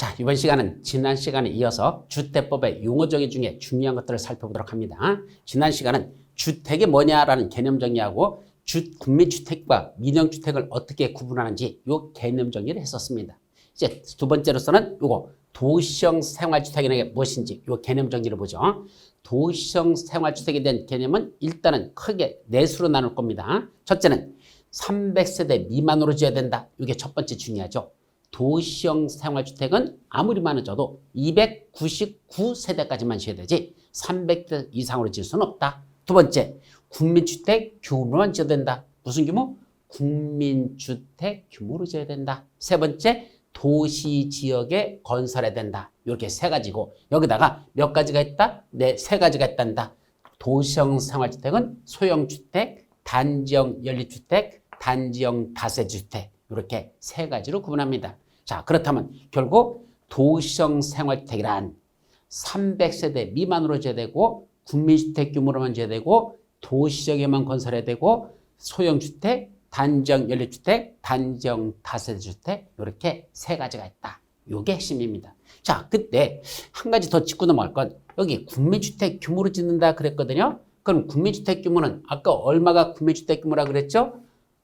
자, 이번 시간은 지난 시간에 이어서 주택법의 용어 정의 중에 중요한 것들을 살펴보도록 합니다. 지난 시간은 주택이 뭐냐라는 개념 정의하고 국민주택과 민영주택을 어떻게 구분하는지 이 개념 정의를 했었습니다. 이제 두 번째로서는 요거 도시형 생활주택이라는 게 무엇인지 이 개념 정의를 보죠. 도시형 생활주택에 대한 개념은 일단은 크게 네 수로 나눌 겁니다. 첫째는 300세대 미만으로 지어야 된다. 이게 첫 번째 중요하죠. 도시형 생활주택은 아무리 많아져도 299세대까지만 지어야 되지 300대 이상으로 지을 수는 없다. 두 번째, 국민주택 규모만 지어야 된다. 무슨 규모? 국민주택 규모로 지어야 된다. 세 번째, 도시지역에 건설해야 된다. 이렇게 세 가지고 여기다가 몇 가지가 있다? 네, 세 가지가 있단다. 도시형 생활주택은 소형주택, 단지형 연립주택, 단지형 다세주택 이렇게 세 가지로 구분합니다. 자, 그렇다면 결국 도시형 생활주택이란 300세대 미만으로 지어야 되고 국민주택 규모로만 지어야 되고 도시지역에만 건설해야 되고 소형주택, 단지형 연립주택, 단지형 다세대주택 이렇게 세 가지가 있다. 이게 핵심입니다. 자, 그때 한 가지 더 짚고 넘어갈 건 여기 국민주택 규모로 짓는다 그랬거든요. 그럼 국민주택 규모는 아까 얼마가 국민주택 규모라 그랬죠?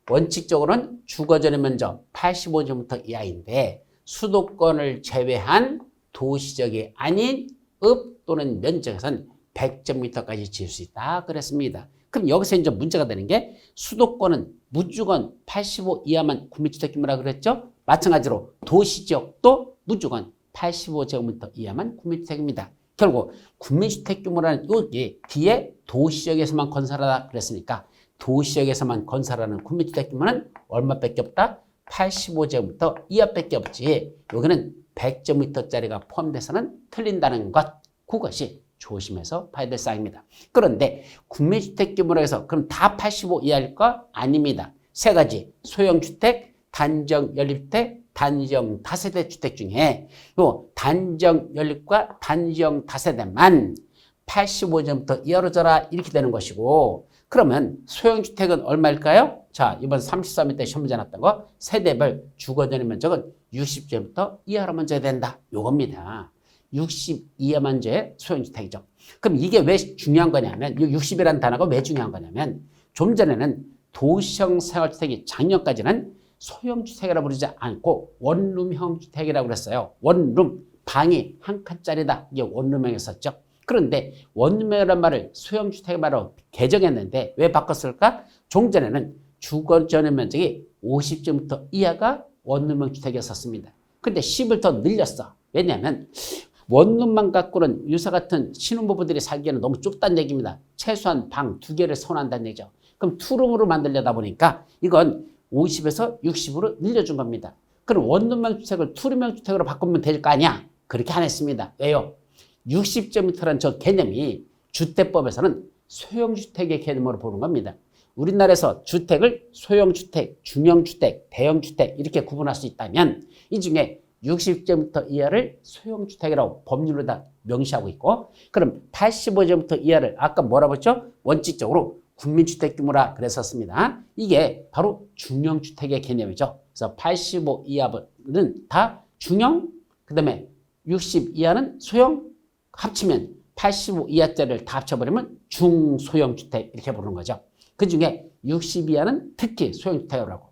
원칙적으로는 주거전의 면적 85제곱미터 이하인데 수도권을 제외한 도시적이 아닌 읍 또는 면적에서는 100제곱미터까지 지을 수 있다 그랬습니다. 그럼 여기서 이제 문제가 되는 게 수도권은 무조건 85 이하만 국민주택 규모라 그랬죠? 마찬가지로 도시지역도 무조건 85제곱미터 이하만 국민주택입니다. 결국 국민주택 규모라는 여기 뒤에 도시지역에서만 건설하다 그랬으니까 도시지역에서만 건설하는 국민주택 규모는 얼마밖에 없다? 85제곱미터 이하밖에 없지. 여기는 100제곱미터짜리가 포함돼서는 틀린다는 것. 그것이 조심해서 봐야 될 사항입니다. 그런데 국민주택 규모로 해서 그럼 다 85 이하일까? 아닙니다. 세 가지 소형주택, 단지형 연립주택, 단지형 다세대 주택 중에 요 단지형 연립과 단지형 다세대만 85제곱미터 이하로 져라 이렇게 되는 것이고 그러면 소형주택은 얼마일까요? 자, 이번 33일 때 시험 문제 났던 거 세대별 주거전의 면적은 60제곱미터 이하로만 져야 된다. 요겁니다. 60 이하만 져야 소형주택이죠. 그럼 이게 왜 중요한 거냐면 이 60이라는 단어가 왜 중요한 거냐면 좀 전에는 도시형 생활주택이 작년까지는 소형주택이라고 부르지 않고 원룸형 주택이라고 그랬어요. 원룸, 방이 한 칸짜리다. 이게 원룸형이었었죠. 그런데 원룸이라는 말을 소형주택의 말로 개정했는데 왜 바꿨을까? 종전에는 주거전의 면적이 50제곱미터 이하가 원룸형 주택이었었습니다. 근데 10을 더 늘렸어. 왜냐하면 원룸만 갖고는 유사 같은 신혼부부들이 살기에는 너무 좁다는 얘기입니다. 최소한 방 2개를 선호한다는 얘기죠. 그럼 투룸으로 만들려다 보니까 이건 50에서 60으로 늘려준 겁니다. 그럼 원룸형 주택을 투룸형 주택으로 바꾸면 될 거 아니야? 그렇게 안 했습니다. 왜요? 60제곱미터라는 저 개념이 주택법에서는 소형주택의 개념으로 보는 겁니다. 우리나라에서 주택을 소형주택, 중형주택, 대형주택 이렇게 구분할 수 있다면 이 중에 60제곱미터 이하를 소형주택이라고 법률로 다 명시하고 있고 그럼 85제곱미터 이하를 아까 뭐라고 했죠? 원칙적으로 국민주택 규모라 그랬었습니다. 이게 바로 중형주택의 개념이죠. 그래서 85 이하는 다 중형, 그 다음에 60 이하는 소형, 합치면 85 이하짜리를 다 합쳐버리면 중소형주택 이렇게 부르는 거죠. 그 중에 60 이하는 특히 소형주택이라고 하고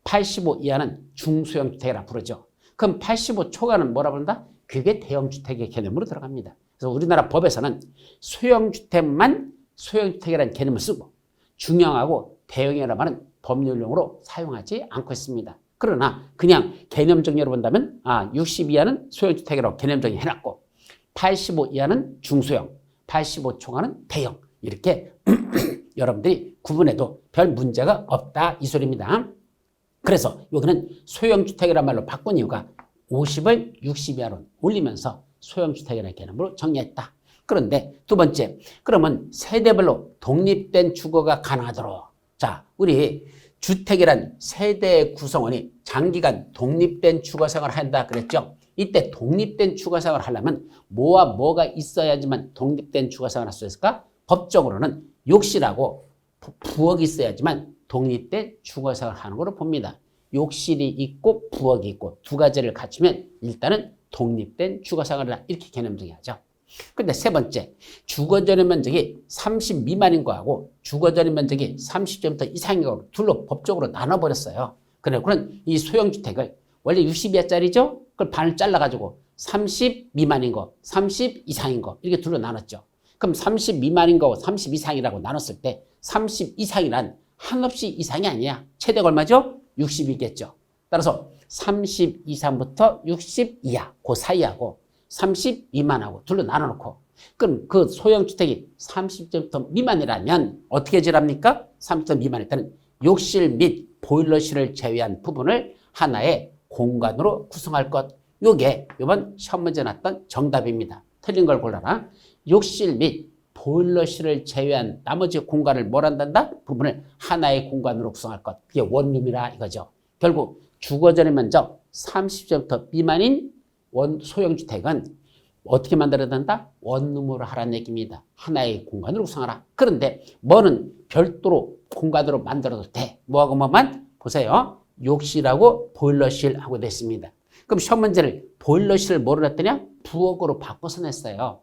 85 이하는 중소형주택이라고 부르죠. 그럼 85 초과는 뭐라 부른다? 그게 대형주택의 개념으로 들어갑니다. 그래서 우리나라 법에서는 소형주택만 소형주택이라는 개념을 쓰고 중형하고 대형이라는 말은 법률용어로 사용하지 않고 있습니다. 그러나 그냥 개념 정리로 본다면 60 이하는 소형주택이라고 개념 정리 해놨고 85 이하는 중소형, 85 초과는 대형 이렇게 여러분들이 구분해도 별 문제가 없다 이 소리입니다. 그래서 여기는 소형주택이라는 말로 바꾼 이유가 50을 60 이하로 올리면서 소형주택이라는 개념으로 정리했다. 그런데 두 번째, 그러면 세대별로 독립된 주거가 가능하도록 자, 우리 주택이란 세대의 구성원이 장기간 독립된 주거생활을 한다 그랬죠. 이때 독립된 주거생활을 하려면 뭐와 뭐가 있어야지만 독립된 주거생활을 할 수 있을까? 법적으로는 욕실하고 부엌이 있어야지만 독립된 주거생활을 하는 걸로 봅니다. 욕실이 있고 부엌이 있고 두 가지를 갖추면 일단은 독립된 주거생활이다. 이렇게 개념 정의하죠. 근데 세 번째, 주거 전용 면적이 30 미만인 거하고 주거 전용 면적이 30제곱미터 이상인 거 둘로 법적으로 나눠버렸어요. 그런 이 소형주택을 원래 60이하짜리죠? 그걸 반을 잘라가지고 30 미만인 거, 30 이상인 거 이렇게 둘로 나눴죠. 그럼 30 미만인 거, 30 이상이라고 나눴을 때 30 이상이란 한없이 이상이 아니야. 최대가 얼마죠? 60이겠죠. 따라서 30 이상부터 60 이하, 그 사이하고 30 미만하고 둘로 나눠놓고 그럼 그 소형주택이 30제곱미터 미만이라면 어떻게 지랍니까? 30제곱미터 미만일 때는 욕실 및 보일러실을 제외한 부분을 하나의 공간으로 구성할 것. 요게 이번 시험 문제 났던 정답입니다. 틀린 걸 골라라. 욕실 및 보일러실을 제외한 나머지 공간을 뭘 한단다? 부분을 하나의 공간으로 구성할 것. 그게 원룸이라 이거죠. 결국 주거 전용 면적 30제곱미터 미만인 소형주택은 어떻게 만들어야 된다? 원룸으로 하라는 얘기입니다. 하나의 공간으로 구성하라. 그런데 뭐는 별도로 공간으로 만들어도 돼. 뭐하고 뭐만? 보세요. 욕실하고 보일러실 하고 됐습니다. 그럼 시험 문제를 보일러실을 뭐로 했더냐? 부엌으로 바꿔서 냈어요.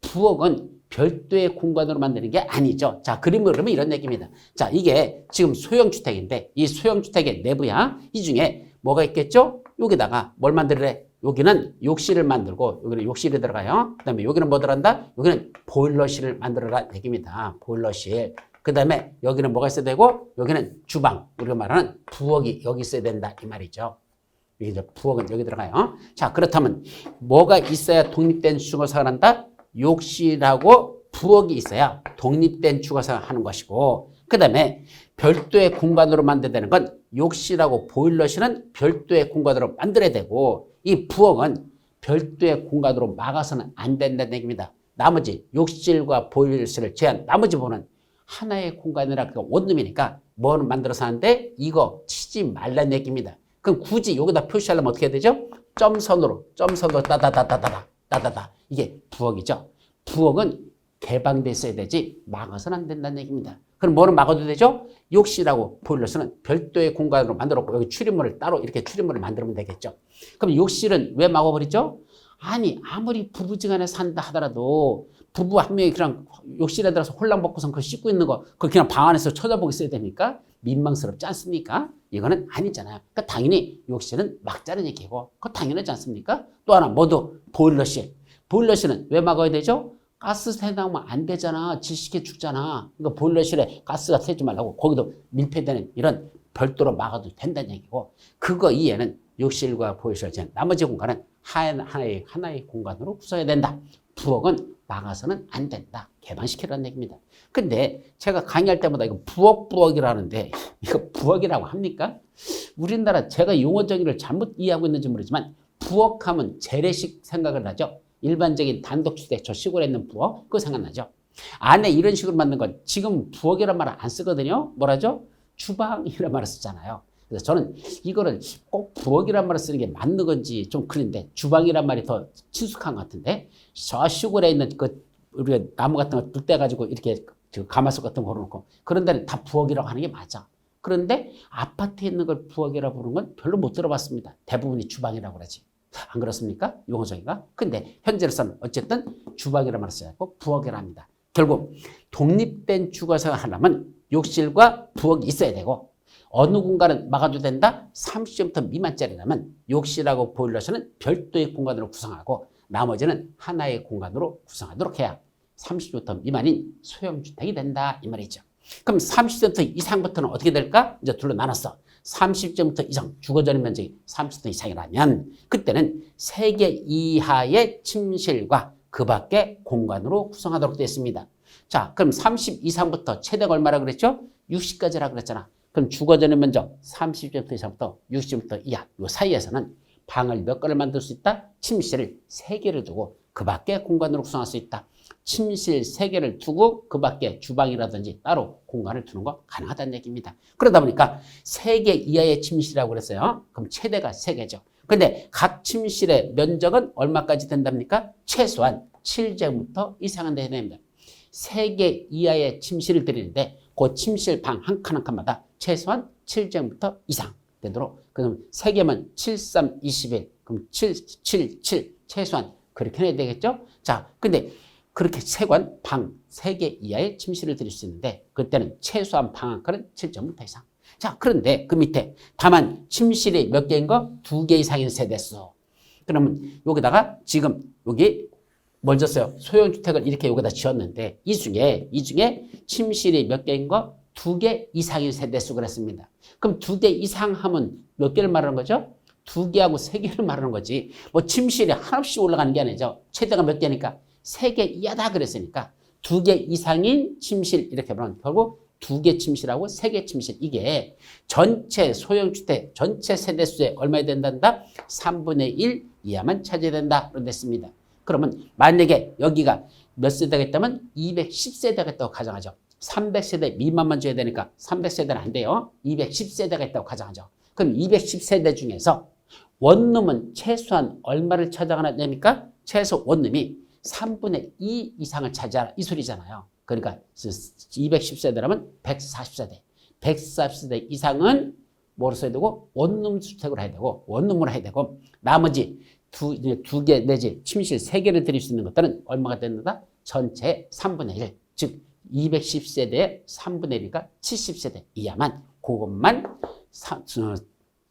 부엌은 별도의 공간으로 만드는 게 아니죠. 자, 그림을 그리면 이런 얘기입니다. 자, 이게 지금 소형주택인데 이 소형주택의 내부야. 이 중에 뭐가 있겠죠? 여기다가 뭘 만들래? 여기는 욕실을 만들고 여기는 욕실이 들어가요. 그 다음에 여기는 뭐 들어간다? 여기는 보일러실을 만들어라 얘기입니다. 보일러실. 그 다음에 여기는 뭐가 있어야 되고 여기는 주방. 우리가 말하는 부엌이 여기 있어야 된다 이 말이죠. 이제 부엌은 여기 들어가요. 자, 그렇다면 뭐가 있어야 독립된 주거생활을 한다? 욕실하고 부엌이 있어야 독립된 주거생활을 하는 것이고 그 다음에 별도의 공간으로 만들어야 되는 건 욕실하고 보일러실은 별도의 공간으로 만들어야 되고 이 부엌은 별도의 공간으로 막아서는 안 된다는 얘기입니다. 나머지 욕실과 보일러실을 제한 나머지 부분은 하나의 공간이라 그 원룸이니까 뭐를 만들어서 하는데 이거 치지 말라는 얘기입니다. 그럼 굳이 여기다 표시하려면 어떻게 해야 되죠? 점선으로 따다다다다다 이게 부엌이죠. 부엌은 개방돼 있어야 되지 막아서는 안 된다는 얘기입니다. 그럼 뭐는 막아도 되죠? 욕실하고 보일러실은 별도의 공간으로 만들었고 여기 출입문을 따로 이렇게 출입문을 만들면 되겠죠. 그럼 욕실은 왜 막아버리죠? 아니 아무리 부부지간에 산다 하더라도 부부 한 명이 그냥 욕실에 들어서 홀랑 벗고선 그거 씻고 있는 거 그거 그냥 방 안에서 쳐다보고 있어야 됩니까? 민망스럽지 않습니까? 이거는 아니잖아요. 그러니까 당연히 욕실은 막자는 얘기고 그거 당연하지 않습니까? 또 하나 뭐도 보일러실. 보일러실은 왜 막아야 되죠? 가스 새 나오면 안 되잖아. 질식해 죽잖아. 그러니까 보일러실에 가스가 새지 말라고 거기도 밀폐되는 이런 별도로 막아도 된다는 얘기고 그거 이해는 욕실과 보일러실 제한 나머지 공간은 하나의 공간으로 구성해야 된다. 부엌은 막아서는 안 된다. 개방시키라는 얘기입니다. 근데 제가 강의할 때마다 이거 부엌이라는데 이거 부엌이라고 합니까? 우리나라 제가 용어 정의를 잘못 이해하고 있는지 모르지만 부엌하면 재래식 생각을 하죠. 일반적인 단독주택 저 시골에 있는 부엌 그거 생각나죠. 안에 이런 식으로 만든 건 지금 부엌이란 말을 안 쓰거든요. 뭐라죠? 주방이란 말을 쓰잖아요. 그래서 저는 이거를 꼭 부엌이란 말을 쓰는 게 맞는 건지 좀 그런데 주방이란 말이 더 친숙한 것 같은데 저 시골에 있는 그 우리가 나무 같은 거 불 때 가지고 이렇게 가마솥 같은 거 걸어놓고 그런 데는 다 부엌이라고 하는 게 맞아. 그런데 아파트에 있는 걸 부엌이라고 부르는 건 별로 못 들어봤습니다. 대부분이 주방이라고 그러지. 안 그렇습니까? 용어정의가. 근데 현재로서는 어쨌든 주방이라는 말을 써야 하고 부엌이라 합니다. 결국 독립된 주거생활을 하려면 욕실과 부엌이 있어야 되고 어느 공간은 막아도 된다? 30제곱미터 미만짜리라면 욕실하고 보일러실은 별도의 공간으로 구성하고 나머지는 하나의 공간으로 구성하도록 해야 30제곱미터 미만인 소형주택이 된다 이 말이죠. 그럼 30제곱미터 이상부터는 어떻게 될까? 이제 둘로 나눴어. 30제곱미터 이상, 주거 전용 면적이 30제곱미터 이상이라면 그때는 3개 이하의 침실과 그 밖의 공간으로 구성하도록 되어 있습니다. 자, 그럼 30 이상부터 최대가 얼마라 그랬죠? 60까지라 그랬잖아. 그럼 주거 전용 면적 30제곱미터 이상부터 60제곱미터 이하 요 사이에서는 방을 몇 개를 만들 수 있다? 침실을 3개를 두고 그 밖에 공간으로 구성할 수 있다. 침실 3개를 두고 그 밖에 주방이라든지 따로 공간을 두는 거 가능하다는 얘기입니다. 그러다 보니까 3개 이하의 침실이라고 그랬어요. 그럼 최대가 3개죠. 근데 각 침실의 면적은 얼마까지 된답니까? 최소한 7제곱미터 이상은 돼야 됩니다. 3개 이하의 침실을 드리는데 그 침실 방 한 칸 한 칸마다 최소한 7제곱미터 이상 되도록. 그럼 3개면 7, 3, 21. 그럼 7, 7, 7 최소한 그렇게 해야 되겠죠? 자, 근데 그렇게 세관 방 3개 이하의 침실을 드릴 수 있는데 그때는 최소한 방 한 칸은 7.5m 이상. 자, 그런데 그 밑에 다만 침실이 몇 개인 거? 2개 이상인 세대수. 그러면 여기다가 지금 여기 뭘 줬어요? 소형주택을 이렇게 여기다 지었는데 이 중에 침실이 몇 개인 거? 2개 이상인 세대수 그랬습니다. 그럼 2개 이상 하면 몇 개를 말하는 거죠? 2개하고 3개를 말하는 거지. 뭐 침실이 한없이 올라가는 게 아니죠. 최대가 몇 개니까 3개 이하다 그랬으니까 2개 이상인 침실 이렇게 보면 결국 2개 침실하고 3개 침실 이게 전체 소형주택 전체 세대수에 얼마나 된단다? 3분의 1 이하만 차지해야 된다. 그런 됐습니다. 그러면 만약에 여기가 몇 세대가 있다면 210세대가 있다고 가정하죠. 300세대 미만만 줘야 되니까 300세대는 안 돼요. 210세대가 있다고 가정하죠. 그럼 210세대 중에서 원룸은 최소한 얼마를 차지하나 됩니까? 최소 원룸이 3분의 2 이상을 차지하라 이 소리잖아요. 그러니까 210세대라면 140세대. 140세대 이상은 뭐로 써야 되고 원룸 주택으로 해야 되고 원룸으로 해야 되고 나머지 두 개 내지 침실 3개를 드릴 수 있는 것들은 얼마가 된다? 전체 3분의 1. 즉 210세대의 3분의 1이니까 70세대 이하만 그것만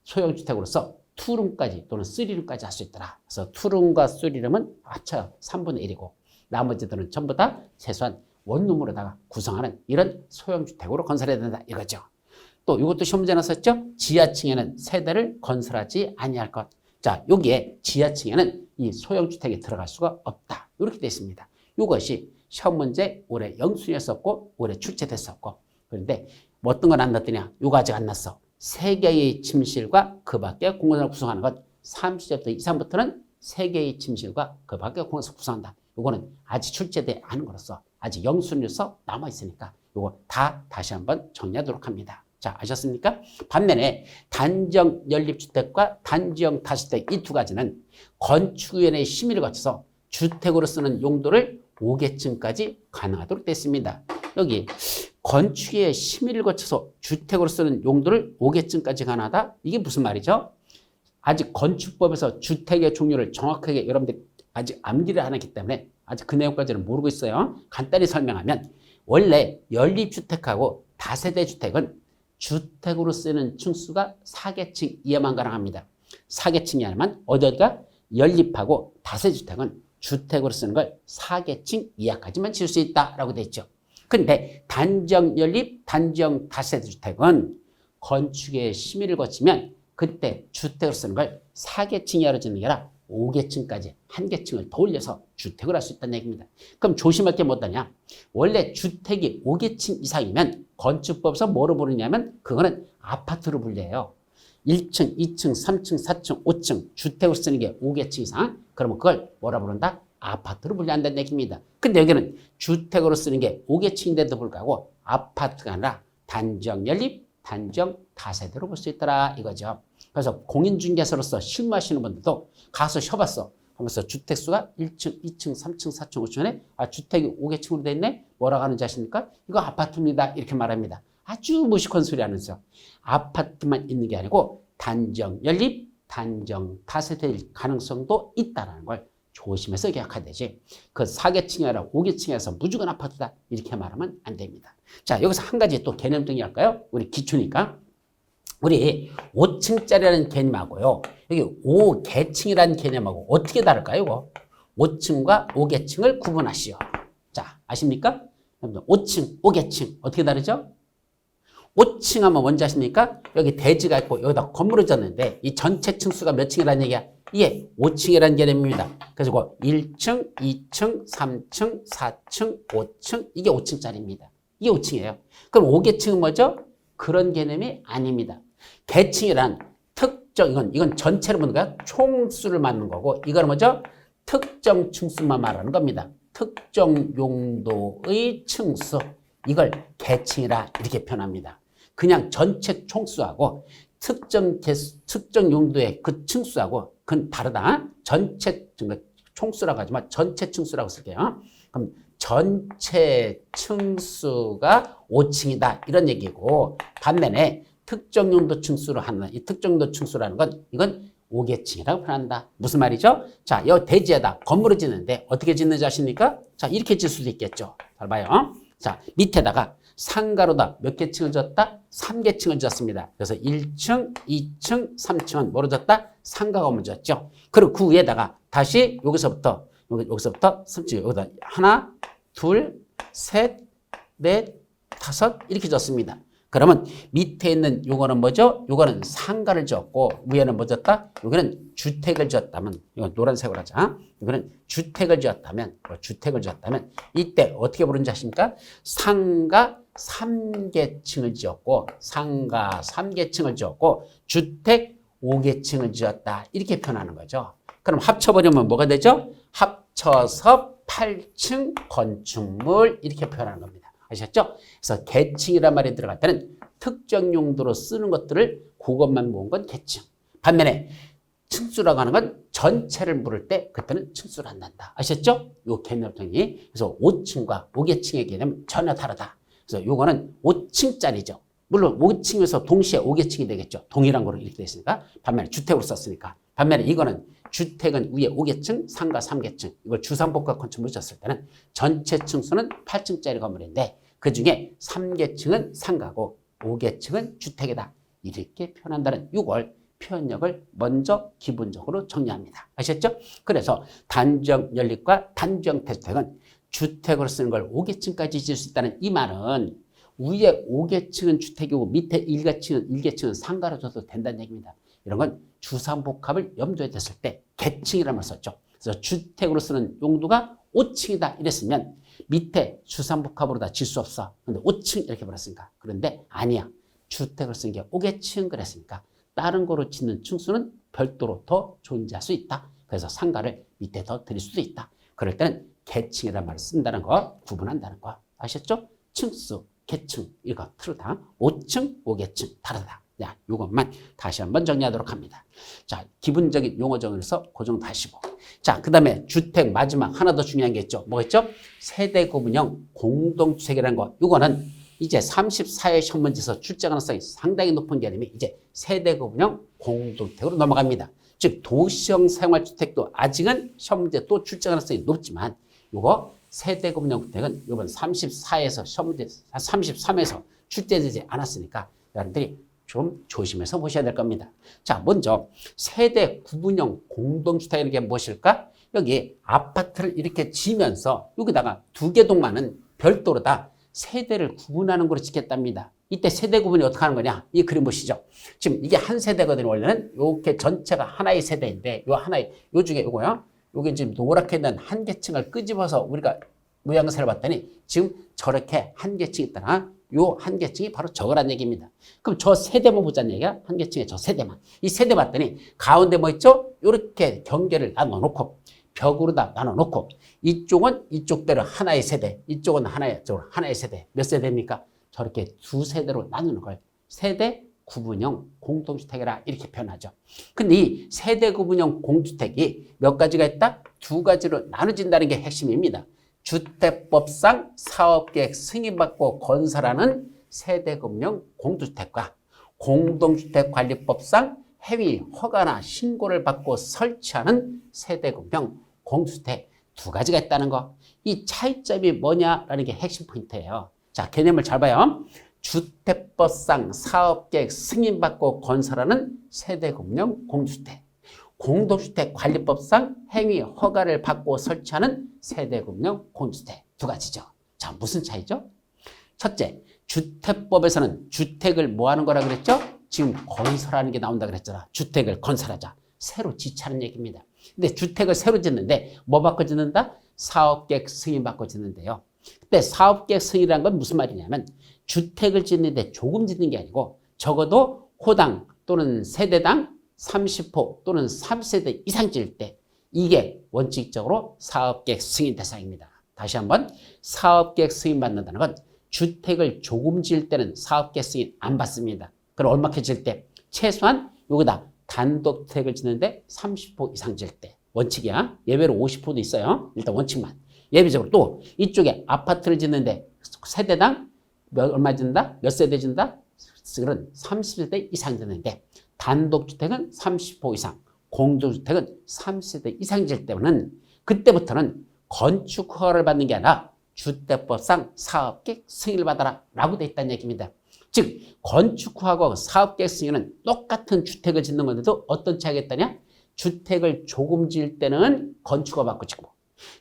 소형주택으로서 투룸까지 또는 쓰리룸까지 할 수 있더라. 그래서 투룸과 쓰리룸은 합쳐 3분의 1이고 나머지들은 전부 다 최소한 원룸으로다가 구성하는 이런 소형주택으로 건설해야 된다 이거죠. 또 이것도 시험 문제 나왔었죠. 지하층에는 세대를 건설하지 아니할 것. 자, 여기에 지하층에는 이 소형주택이 들어갈 수가 없다. 이렇게 되어 있습니다. 이것이 시험 문제 올해 영순이었었고 올해 출제됐었고 그런데 뭐 어떤 건 안 났더냐. 이거 아직 안 났어. 3개의 침실과 그 밖에 공간을 구성하는 것. 30절 이상부터는 3개의 침실과 그 밖에 공간을 구성한다. 이거는 아직 출제되지 않은 거로서 아직 영순위로서 남아있으니까 이거 다 다시 한번 정리하도록 합니다. 자, 아셨습니까? 반면에 단정 연립주택과 단지형 다주택 이 두 가지는 건축위원회의 심의를 거쳐서 주택으로 쓰는 용도를 5계층까지 가능하도록 됐습니다. 여기 건축위의 심의를 거쳐서 주택으로 쓰는 용도를 5계층까지 가능하다? 이게 무슨 말이죠? 아직 건축법에서 주택의 종류를 정확하게 여러분들이 아직 암기를 안 했기 때문에 아직 그 내용까지는 모르고 있어요. 간단히 설명하면 원래 연립주택하고 다세대 주택은 주택으로 쓰는 층수가 4계층 이하만 가능합니다. 4계층 이하만 어디가 연립하고 다세주택은 주택으로 쓰는 걸 4계층 이하까지만 지을 수 있다라고 되어 있죠. 근데 단정 연립, 단정 다세대 주택은 건축의 심의를 거치면 그때 주택으로 쓰는 걸 4계층 이하로 짓는 게 아니라 5계층까지 한 계층을 더 올려서 주택을 할 수 있다는 얘기입니다. 그럼 조심할 게 뭐냐냐? 원래 주택이 5계층 이상이면 건축법에서 뭐로 부르냐면 그거는 아파트로 불려요. 1층, 2층, 3층, 4층, 5층 주택으로 쓰는 게 5계층 이상 그러면 그걸 뭐라 부른다? 아파트로 분류한다는 얘기입니다. 근데 여기는 주택으로 쓰는 게 5계층인데도 불구하고 아파트가 아니라 단정 연립, 단정 다세대로 볼 수 있더라 이거죠. 그래서 공인중개사로서 실무하시는 분들도 가서 쉬어봤어. 하면서 주택수가 1층, 2층, 3층, 4층, 5층에 주택이 5계층으로 돼 있네? 뭐라고 하는지 아십니까? 이거 아파트입니다. 이렇게 말합니다. 아주 무식한 소리 하면서 아파트만 있는 게 아니고 단정 연립, 단정 다세대일 가능성도 있다는 걸 조심해서 계약해야 되지. 그 4계층이 아니라 5계층에서 무조건 아파트다. 이렇게 말하면 안 됩니다. 자, 여기서 한 가지 또 개념 정리할까요? 우리 기초니까. 우리 5층짜리라는 개념하고요. 여기 5계층이라는 개념하고 어떻게 다를까요? 이거? 5층과 5계층을 구분하시오. 자, 아십니까? 5층, 5계층 어떻게 다르죠? 5층 하면 뭔지 아십니까? 여기 대지가 있고 여기다 건물을 졌는데 이 전체 층수가 몇 층이라는 얘기야? 이게 5층이라는 개념입니다. 그래서 1층, 2층, 3층, 4층, 5층 이게 5층짜리입니다. 이게 5층이에요. 그럼 5계층은 뭐죠? 그런 개념이 아닙니다. 계층이란 특정 이건 전체로 보는 거야. 총수를 말하는 거고 이거는 뭐죠? 특정 층수만 말하는 겁니다. 특정 용도의 층수 이걸 계층이라 이렇게 표현합니다. 그냥 전체 총수하고 특정 용도의 그 층수하고 그건 다르다. 전체 총수라고 하지만 전체 층수라고 쓸게요. 그럼 전체 층수가 5층이다 이런 얘기고 반면에 특정 용도 층수로 하는 이 특정 용도 층수라는 건 이건 5계층이라고 표현한다. 무슨 말이죠? 자, 이 대지에다 건물을 짓는데 어떻게 짓는지 아십니까? 자, 이렇게 짓을 수도 있겠죠. 잘 봐요. 자, 밑에다가 상가로다 몇 개층을 졌다? 3계층을 졌습니다. 그래서 1층, 2층, 3층은 뭐로 졌다? 상가 건물 졌죠. 그리고 그 위에다가 다시 여기서부터 3층 여기다 하나, 둘, 셋, 넷, 다섯 이렇게 졌습니다. 그러면 밑에 있는 요거는 뭐죠? 요거는 상가를 졌고 위에는 뭐 졌다? 요거는 주택을 졌다면 이건 노란색으로 하자. 이거는 주택을 졌다면 이때 어떻게 부르는지 아십니까? 상가 3계층을 지었고 상가 3계층을 지었고 주택 5계층을 지었다. 이렇게 표현하는 거죠. 그럼 합쳐버리면 뭐가 되죠? 합쳐서 8층 건축물 이렇게 표현하는 겁니다. 아셨죠? 그래서 계층이란 말이 들어갈 때는 특정 용도로 쓰는 것들을 그것만 모은 건 계층. 반면에 층수라고 하는 건 전체를 물을 때 그때는 층수를 한단다. 아셨죠? 요 개념이. 그래서 5층과 5계층의 개념은 전혀 다르다. 그래서 요거는 5층짜리죠. 물론 5층에서 동시에 5계층이 되겠죠. 동일한 거로 이렇게 됐으니까. 반면에 주택으로 썼으니까. 반면에 이거는 주택은 위에 5계층, 상가 3계층. 이걸 주상복합 건축물을 졌을 때는 전체 층수는 8층짜리 건물인데 그중에 3계층은 상가고 5계층은 주택이다. 이렇게 표현한다는 6월 표현력을 먼저 기본적으로 정리합니다. 아셨죠? 그래서 단지형 연립과 단지형 대주택은 주택으로 쓰는 걸 5계층까지 지을 수 있다는 이 말은 위에 5계층은 주택이고 밑에 1계층은 상가로 줘도 된다는 얘기입니다. 이런 건 주상복합을 염두에 뒀을 때 계층이라는 말 썼죠. 그래서 주택으로 쓰는 용도가 5층이다 이랬으면 밑에 주상복합으로 다 질 수 없어. 근데 5층 이렇게 버렸으니까. 그런데 아니야. 주택을 쓴 게 5계층 그랬으니까 다른 거로 짓는 층수는 별도로 더 존재할 수 있다. 그래서 상가를 밑에 더 드릴 수도 있다. 그럴 때는 계층이라는 말을 쓴다는 거, 구분한다는 거. 아셨죠? 층수, 계층 이거 틀다. 5층, 5계층 다르다. 자, 이것만 다시 한번 정리하도록 합니다. 자, 기본적인 용어 정리해서 고정 하시고. 자, 그 다음에 주택 마지막 하나 더 중요한 게 있죠. 뭐겠죠? 세대 구분형 공동주택이라는 거. 이거는 이제 34회 시험문제에서 출제 가능성이 상당히 높은 개념이 이제 세대 구분형 공동주택으로 넘어갑니다. 즉 도시형 생활주택도 아직은 시험문제 또 출제 가능성이 높지만 이거 세대 구분형 주택은 이번 34에서 시험문제 33에서 출제되지 않았으니까 여러분들이 좀 조심해서 보셔야 될 겁니다. 자, 먼저 세대 구분형 공동주택이라는 게 무엇일까? 여기 아파트를 이렇게 지면서 여기다가 두 개 동만은 별도로 다 세대를 구분하는 걸로 짓겠답니다. 이때 세대 구분이 어떻게 하는 거냐? 이 그림 보시죠. 지금 이게 한 세대거든요. 원래는 이렇게 전체가 하나의 세대인데 요 중에 요거요. 요게 지금 노랗게 있는 한 계층을 끄집어서 우리가 모양새를 봤더니 지금 저렇게 한 계층이 있더라. 요 한 계층이 바로 저거란 얘기입니다. 그럼 저 세대만 보자는 얘기야. 한 계층에 저 세대만. 이 세대 봤더니 가운데 뭐 있죠? 요렇게 경계를 나눠놓고 벽으로 다 나눠놓고 이쪽은 이쪽대로 하나의 세대, 이쪽은 하나의 세대. 몇 세대입니까? 저렇게 두 세대로 나누는 걸 세대 구분형 공동주택이라 이렇게 표현하죠. 근데 이 세대 구분형 공주택이 몇 가지가 있다? 두 가지로 나눠진다는 게 핵심입니다. 주택법상 사업계획 승인받고 건설하는 세대구분형 공주택과 공동주택관리법상 해위 허가나 신고를 받고 설치하는 세대구분형 공주택 두 가지가 있다는 거. 이 차이점이 뭐냐라는 게 핵심 포인트예요. 자, 개념을 잘 봐요. 주택법상 사업계획 승인받고 건설하는 세대구분형 공주택. 공동주택관리법상 행위 허가를 받고 설치하는 세대구분형 공주택 두 가지죠. 자, 무슨 차이죠? 첫째, 주택법에서는 주택을 뭐 하는 거라 그랬죠? 지금 건설하는 게 나온다 그랬잖아. 주택을 건설하자. 새로 짓자는 얘기입니다. 근데 주택을 새로 짓는데 뭐 받고 짓는다? 사업계획 승인 받고 짓는데요. 그때 사업계획 승인이라는 건 무슨 말이냐면 주택을 짓는데 조금 짓는 게 아니고 적어도 호당 또는 세대당 30호 또는 3세대 이상 지을 때 이게 원칙적으로 사업계획 승인 대상입니다. 다시 한번 사업계획 승인 받는다는 건 주택을 조금 지을 때는 사업계획 승인 안 받습니다. 그럼 얼마큼 지을 때? 최소한 여기다 단독주택을 짓는데 30호 이상 지을 때 원칙이야. 예외로 50호도 있어요. 일단 원칙만. 예외적으로 또 이쪽에 아파트를 짓는데 세대당 얼마 짓는다? 몇 세대 짓는다? 쓰는 30세대 이상 되는데 단독주택은 30호 이상, 공동주택은 30세대 이상이기 때문에 그때부터는 건축 허가를 받는 게 아니라 주택법상 사업계획 승인을 받아라 라고 돼 있다는 얘기입니다. 즉 건축 허가와 사업계획 승인은 똑같은 주택을 짓는 건데도 어떤 차이가 있다냐? 주택을 조금 지을 때는 건축 허가 받고 짓고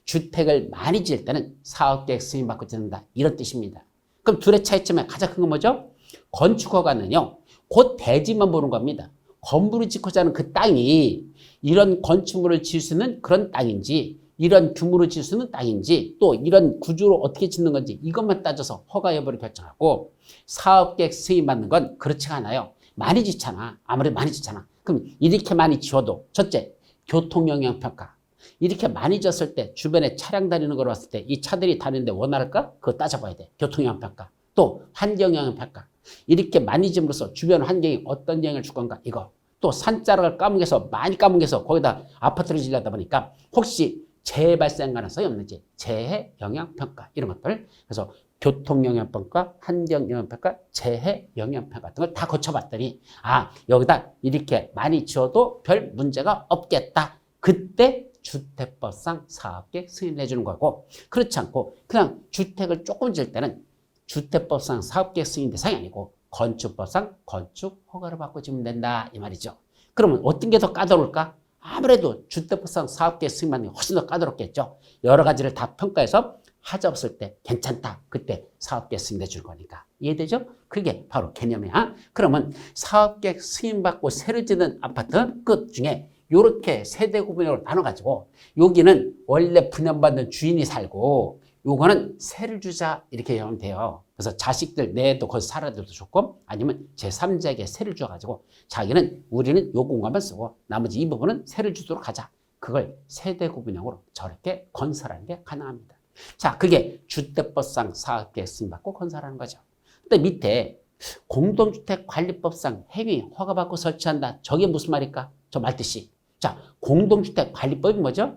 주택을 많이 지을 때는 사업계획 승인 받고 짓는다 이런 뜻입니다. 그럼 둘의 차이점의 가장 큰 건 뭐죠? 건축 허가는요 곧 대지만 보는 겁니다. 건물을 짓고자 하는 그 땅이 이런 건축물을 지을 수 있는 그런 땅인지 이런 규모로 지을 수 있는 땅인지 또 이런 구조로 어떻게 짓는 건지 이것만 따져서 허가 여부를 결정하고 사업계획 승인 받는 건 그렇지가 않아요. 많이 짓잖아. 아무래도 많이 짓잖아. 그럼 이렇게 많이 지어도 첫째 교통영향평가 이렇게 많이 지었을 때 주변에 차량 다니는 걸 봤을 때 이 차들이 다니는데 원활할까? 그거 따져봐야 돼. 교통영향평가 또 환경영향평가 이렇게 많이 지음으로써 주변 환경이 어떤 영향을 줄 건가 이거 또 산자락을 까무개서 많이 까무개서 거기다 아파트를 지려다 보니까 혹시 재해 발생 가능성이 없는지 재해 영향평가 이런 것들 그래서 교통영향평가, 환경영향평가, 재해 영향평가 같은 걸 다 거쳐봤더니 아 여기다 이렇게 많이 지어도 별 문제가 없겠다. 그때 주택법상 사업계획 승인을 해주는 거고 그렇지 않고 그냥 주택을 조금 지을 때는 주택법상 사업계획 승인 대상이 아니고 건축법상 건축 허가를 받고 지으면 된다 이 말이죠. 그러면 어떤 게 더 까다로울까? 아무래도 주택법상 사업계획 승인받는 게 훨씬 더 까다롭겠죠. 여러 가지를 다 평가해서 하자 없을 때 괜찮다. 그때 사업계획 승인해 줄 거니까. 이해되죠? 그게 바로 개념이야. 그러면 사업계획 승인받고 새로 짓는 아파트 끝 중에 이렇게 세대 구분으로 나눠가지고 여기는 원래 분양받는 주인이 살고 요거는 세를 주자 이렇게 하면 돼요. 그래서 자식들 내도 거기서 살아도 좋고 아니면 제3자에게 세를 줘가지고 자기는 우리는 요 공간만 쓰고 나머지 이 부분은 세를 주도록 하자. 그걸 세대 구분형으로 저렇게 건설하는 게 가능합니다. 자, 그게 주택법상 사업계획 승인받고 건설하는 거죠. 근데 밑에 공동주택관리법상 행위 허가받고 설치한다. 저게 무슨 말일까? 저 말뜻이. 자, 공동주택관리법이 뭐죠?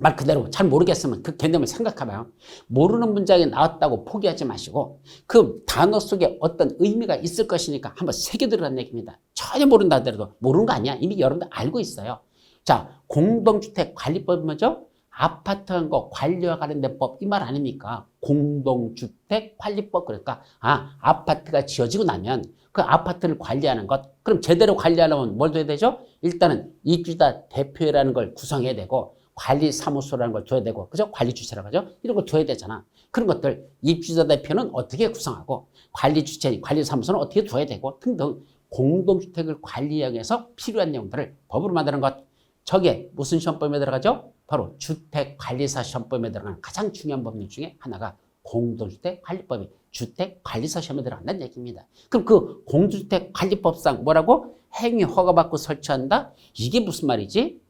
말 그대로 잘 모르겠으면 그 개념을 생각하면 모르는 문장이 나왔다고 포기하지 마시고 그 단어 속에 어떤 의미가 있을 것이니까 한번 새겨들으라는 얘기입니다. 전혀 모른다 하더라도 모르는 거 아니야. 이미 여러분들 알고 있어요. 자, 공동주택관리법이 뭐죠? 아파트 한 거 관리와 관련된 법 이 말 아닙니까? 공동주택관리법 그러니까 아파트가 지어지고 나면 그 아파트를 관리하는 것 그럼 제대로 관리하려면 뭘 둬야 되죠? 일단은 입주자 대표회라는 걸 구성해야 되고 관리사무소라는 걸 둬야 되고 그죠? 관리주체라고 하죠? 이런 걸 둬야 되잖아. 그런 것들 입주자 대표는 어떻게 구성하고 관리주체, 관리사무소는 어떻게 둬야 되고 등등 공동주택을 관리하기 위해서 필요한 내용들을 법으로 만드는 것 저게 무슨 시험법에 들어가죠? 바로 주택관리사 시험법에 들어가는 가장 중요한 법률 중에 하나가 공동주택관리법이 주택관리사 시험에 들어간다는 얘기입니다. 그럼 그 공동주택관리법상 뭐라고? 행위 허가받고 설치한다? 이게 무슨 말이지?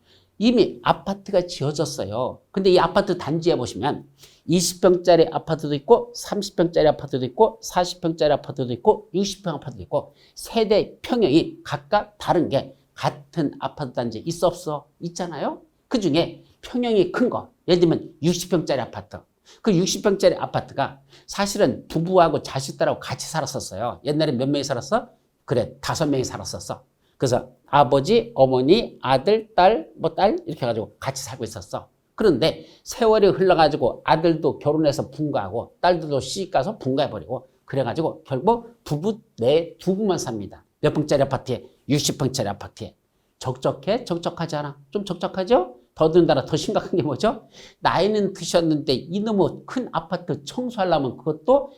이미 아파트가 지어졌어요. 근데 이 아파트 단지에 보시면 20평짜리 아파트도 있고 30평짜리 아파트도 있고 40평짜리 아파트도 있고 60평 아파트도 있고 세대 평형이 각각 다른 게 같은 아파트 단지에 있어 없어? 있잖아요. 그중에 평형이 큰 거 예를 들면 60평짜리 아파트 그 60평짜리 아파트가 사실은 부부하고 자식들하고 같이 살았었어요. 옛날에 몇 명이 살았어? 그래 5명이 살았었어. 그래서 아버지, 어머니, 아들, 딸, 딸 이렇게 해가지고 같이 살고 있었어. 그런데 세월이 흘러가지고 아들도 결혼해서 분가하고 딸들도 시집가서 분가해버리고 그래가지고 결국 부부 두 부만 삽니다. 몇 평짜리 아파트에? 60평짜리 아파트에. 적적해? 적적하지 않아? 좀 적적하죠? 더군다나 더 심각한 게 뭐죠? 나이는 드셨는데 이놈의 큰 아파트 청소하려면 그것도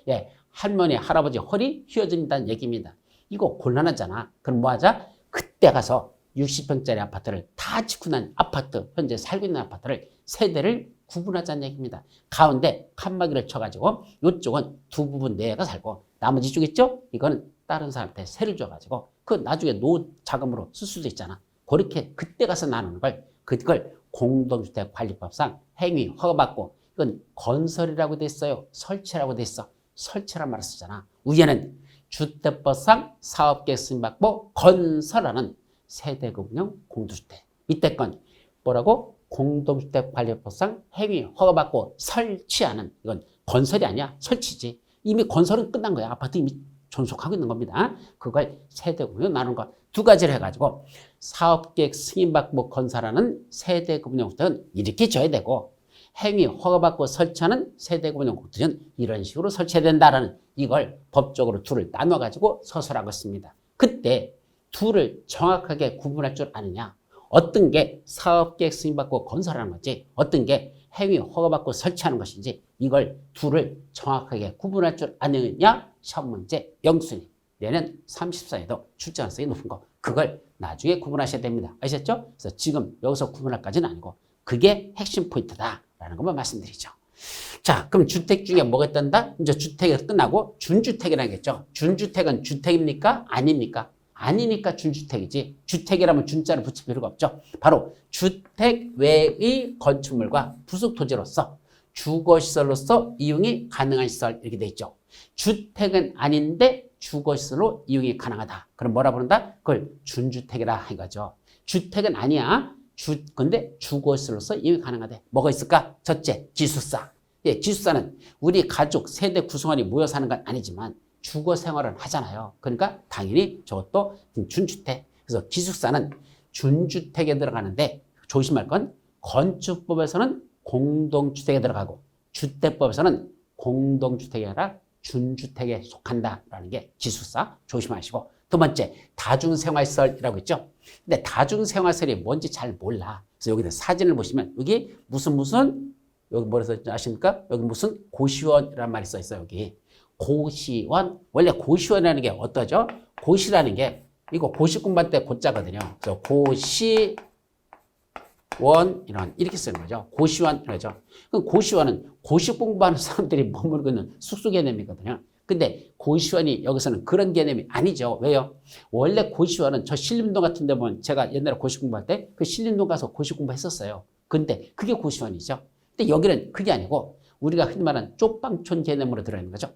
할머니, 할아버지 허리 휘어진다는 얘기입니다. 이거 곤란하잖아. 그럼 뭐 하자? 그때 가서 60평짜리 아파트를 다 짓고 난 아파트, 현재 살고 있는 아파트를 세대를 구분하자는 얘기입니다. 가운데 칸막이를 쳐가지고 이쪽은 두 부분 내가 살고 나머지 쪽 있죠? 이거는 다른 사람한테 세를 줘가지고 그 나중에 노후 자금으로 쓸 수도 있잖아. 그렇게 그때 가서 나누는 걸 그걸 공동주택관리법상 행위 허가받고 이건 건설이라고 돼 있어요. 설치라고 돼 있어. 설치란 말을 쓰잖아. 위에는 주택법상 사업계획 승인받고 건설하는 세대급용 공동주택. 밑에 건 뭐라고? 공동주택관리법상 행위 허가받고 설치하는 이건 건설이 아니야. 설치지. 이미 건설은 끝난 거야. 아파트 이미 존속하고 있는 겁니다. 그걸 세대 구분으로 나누는 것. 두 가지를 해가지고 사업계획 승인받고 건설하는 세대 구분형 공급은 이렇게 줘야 되고 행위 허가받고 설치하는 세대 구분형 공급은 이런 식으로 설치해야 된다라는 이걸 법적으로 둘을 나눠가지고 서술하고 있습니다. 그때 둘을 정확하게 구분할 줄 아느냐? 어떤 게 사업계획 승인받고 건설하는 거지 어떤 게 행위 허가받고 설치하는 것인지 이걸 둘을 정확하게 구분할 줄 아느냐? 시험 문제 0순위 내년 34에도 출제 가능성이 높은 거 그걸 나중에 구분하셔야 됩니다. 아셨죠? 그래서 지금 여기서 구분할까지는 아니고 그게 핵심 포인트다라는 것만 말씀드리죠. 자, 그럼 주택 중에 뭐가 있단다? 이제 주택이 끝나고 준주택이라는 게 있죠. 준주택은 주택입니까? 아닙니까? 아니니까 준주택이지. 주택이라면 준자를 붙일 필요가 없죠. 바로 주택 외의 건축물과 부속 토지로서 주거시설로서 이용이 가능한 시설 이렇게 돼 있죠. 주택은 아닌데 주거시설로 이용이 가능하다. 그럼 뭐라 부른다? 그걸 준주택이라 이거죠. 주택은 아니야. 근데 주거시설로서 이용이 가능하대. 뭐가 있을까? 첫째, 기숙사. 예, 기숙사는 우리 가족, 세대 구성원이 모여 사는 건 아니지만 주거 생활을 하잖아요. 그러니까 당연히 저것도 준주택. 그래서 기숙사는 준주택에 들어가는데 조심할 건 건축법에서는 공동주택에 들어가고 주택법에서는 공동주택이 아니라 준주택에 속한다라는 게 기숙사 조심하시고 두 번째 다중생활시설이라고 있죠. 근데 다중생활시설이 뭔지 잘 몰라. 그래서 여기다 사진을 보시면 여기 무슨 여기 뭐라 써있지 아십니까? 여기 무슨 고시원이라는 말이 써 있어요. 여기 고시원. 원래 고시원이라는 게 어떠죠? 고시라는 게 이거 고시 공부할 때 고자거든요. 그래서 고시원 이렇게 쓰는 거죠. 고시원 이러죠. 그럼 고시원은 고시 공부하는 사람들이 머무르고 있는 숙소 개념이거든요. 근데 고시원이 여기서는 그런 개념이 아니죠. 왜요? 원래 고시원은 저 신림동 같은 데 보면 제가 옛날에 고시 공부할 때 그 신림동 가서 고시 공부했었어요. 근데 그게 고시원이죠. 근데 여기는 그게 아니고 우리가 흔히 말하는 쪽방촌 개념으로 들어있는 거죠.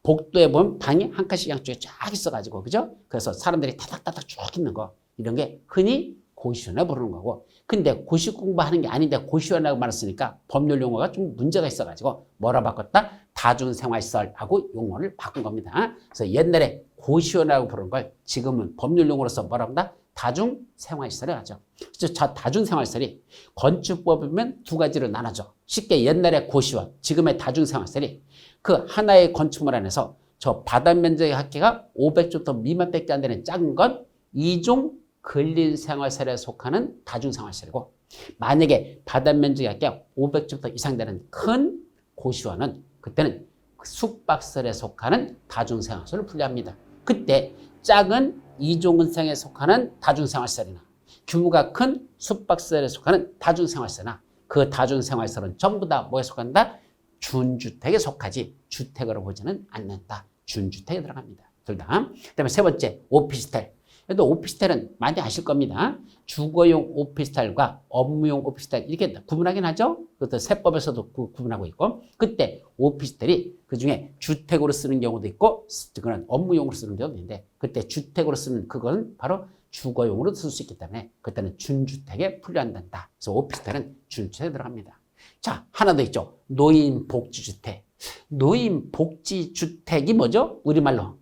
복도에 보면 방이 한 칸씩 양쪽에 쫙 있어가지고, 그죠? 그래서 사람들이 타닥타닥 쭉 있는 거. 이런 게 흔히 고시원이라고 부르는 거고. 근데 고시 공부하는 게 아닌데 고시원이라고 말했으니까 법률 용어가 좀 문제가 있어가지고 뭐라 바꿨다? 다중생활시설하고 용어를 바꾼 겁니다. 그래서 옛날에 고시원이라고 부르는 걸 지금은 법률 용어로서 뭐라고 한다? 다중생활시설을 하죠. 그래서 저 다중생활시설이 건축법이면 두 가지로 나눠져. 쉽게 옛날에 고시원, 지금의 다중생활시설이 그 하나의 건축물 안에서 저 바닥 면적의 합계가 500제곱미터 미만밖에 안 되는 작은 건 2종 근린생활시설에 속하는 다중생활시설이고 만약에 바닥 면적의 합계가 500제곱미터 이상 되는 큰 고시원은 그때는 숙박시설에 속하는 다중생활시설을 분류합니다. 그때 작은 이종근생에 속하는 다중생활시설이나 규모가 큰 숙박시설에 속하는 다중생활시설이나 그 다중생활시설은 전부 다 뭐에 속한다? 준주택에 속하지 주택으로 보지는 않는다. 준주택에 들어갑니다. 둘 다. 그다음에 세 번째 오피스텔. 그래도 오피스텔은 많이 아실 겁니다. 주거용 오피스텔과 업무용 오피스텔 이렇게 구분하긴 하죠. 그것도 세법에서도 구분하고 있고 그때 오피스텔이 그중에 주택으로 쓰는 경우도 있고 그런 업무용으로 쓰는 경우도 있는데 그때 주택으로 쓰는 그건 바로 주거용으로 쓸 수 있기 때문에 그때는 준주택에 분류한다. 그래서 오피스텔은 준주택에 들어갑니다. 자, 하나 더 있죠. 노인복지주택. 노인복지주택이 뭐죠? 우리말로.